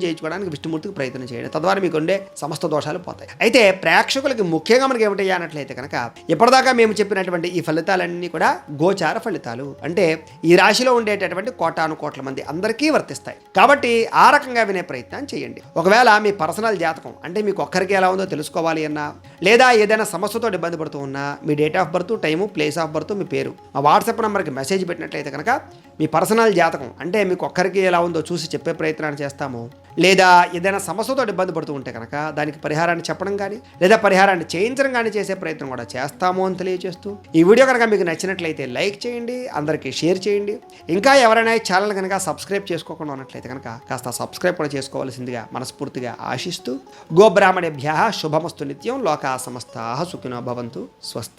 చేయించుకోవడానికి విష్ణుమూర్తికి ప్రయత్నం చేయండి. తద్వారా మీకు ఉండే సమస్త దోషాలు పోతాయి. అయితే ప్రేక్షకులకి ముఖ్యంగా మనకి ఏమిటి అన్నట్లయితే కనుక ఇప్పటిదాకా మేము చెప్పినటువంటి ఈ ఫలితాలన్నీ కూడా గోచార ఫలితాలు, అంటే ఈ రాశిలో ఉండేటటువంటి కోటాను కోట్ల మంది అందరికీ వర్తిస్తాయి. కాబట్టి ఆ రకంగా వినే ప్రయత్నం చేయండి. ఒకవేళ మీ పర్సనల్ జాతకం అంటే మీకు ఒక్కరికి ఎలా ఉందో తెలుసుకోవాలి అన్నా, లేదా ఏదైనా సమస్యతో ఇబ్బంది పడుతూ ఉన్నా, మీ date of birth, time, place of birth, మీ పేరు మా వాట్సాప్ నెంబర్కి మెసేజ్ పెట్టినట్లయితే కనుక మీ పర్సనల్ జాతకం అంటే మీకు ఒక్కరికి ఎలా ఉందో చూసి చెప్పే ప్రయత్నాన్ని చేస్తాము. లేదా ఏదైనా సమస్యతో ఇబ్బంది పడుతూ ఉంటే కనుక దానికి పరిహారాన్ని చెప్పడం కానీ లేదా పరిహారాన్ని చేయించడం కానీ చేసే ప్రయత్నం కూడా చేస్తాము అని తెలియజేస్తూ, ఈ వీడియో కనుక మీకు నచ్చినట్లయితే లైక్ చేయండి, అందరికీ షేర్ చేయండి. ఇంకా ఎవరైనా ఈ ఛానల్ కనుక సబ్స్క్రైబ్ చేసుకోకుండా ఉన్నట్లయితే కనుక కాస్త సబ్స్క్రైబ్ కూడా చేసుకోవాల్సిందిగా మనస్ఫూర్తిగా ఆశిస్తూ, గోబ్రాహ్మణేభ్యః శుభమస్తు నిత్యం, లోకా సమస్తాః సుఖినో భవంతు, స్వస్తి.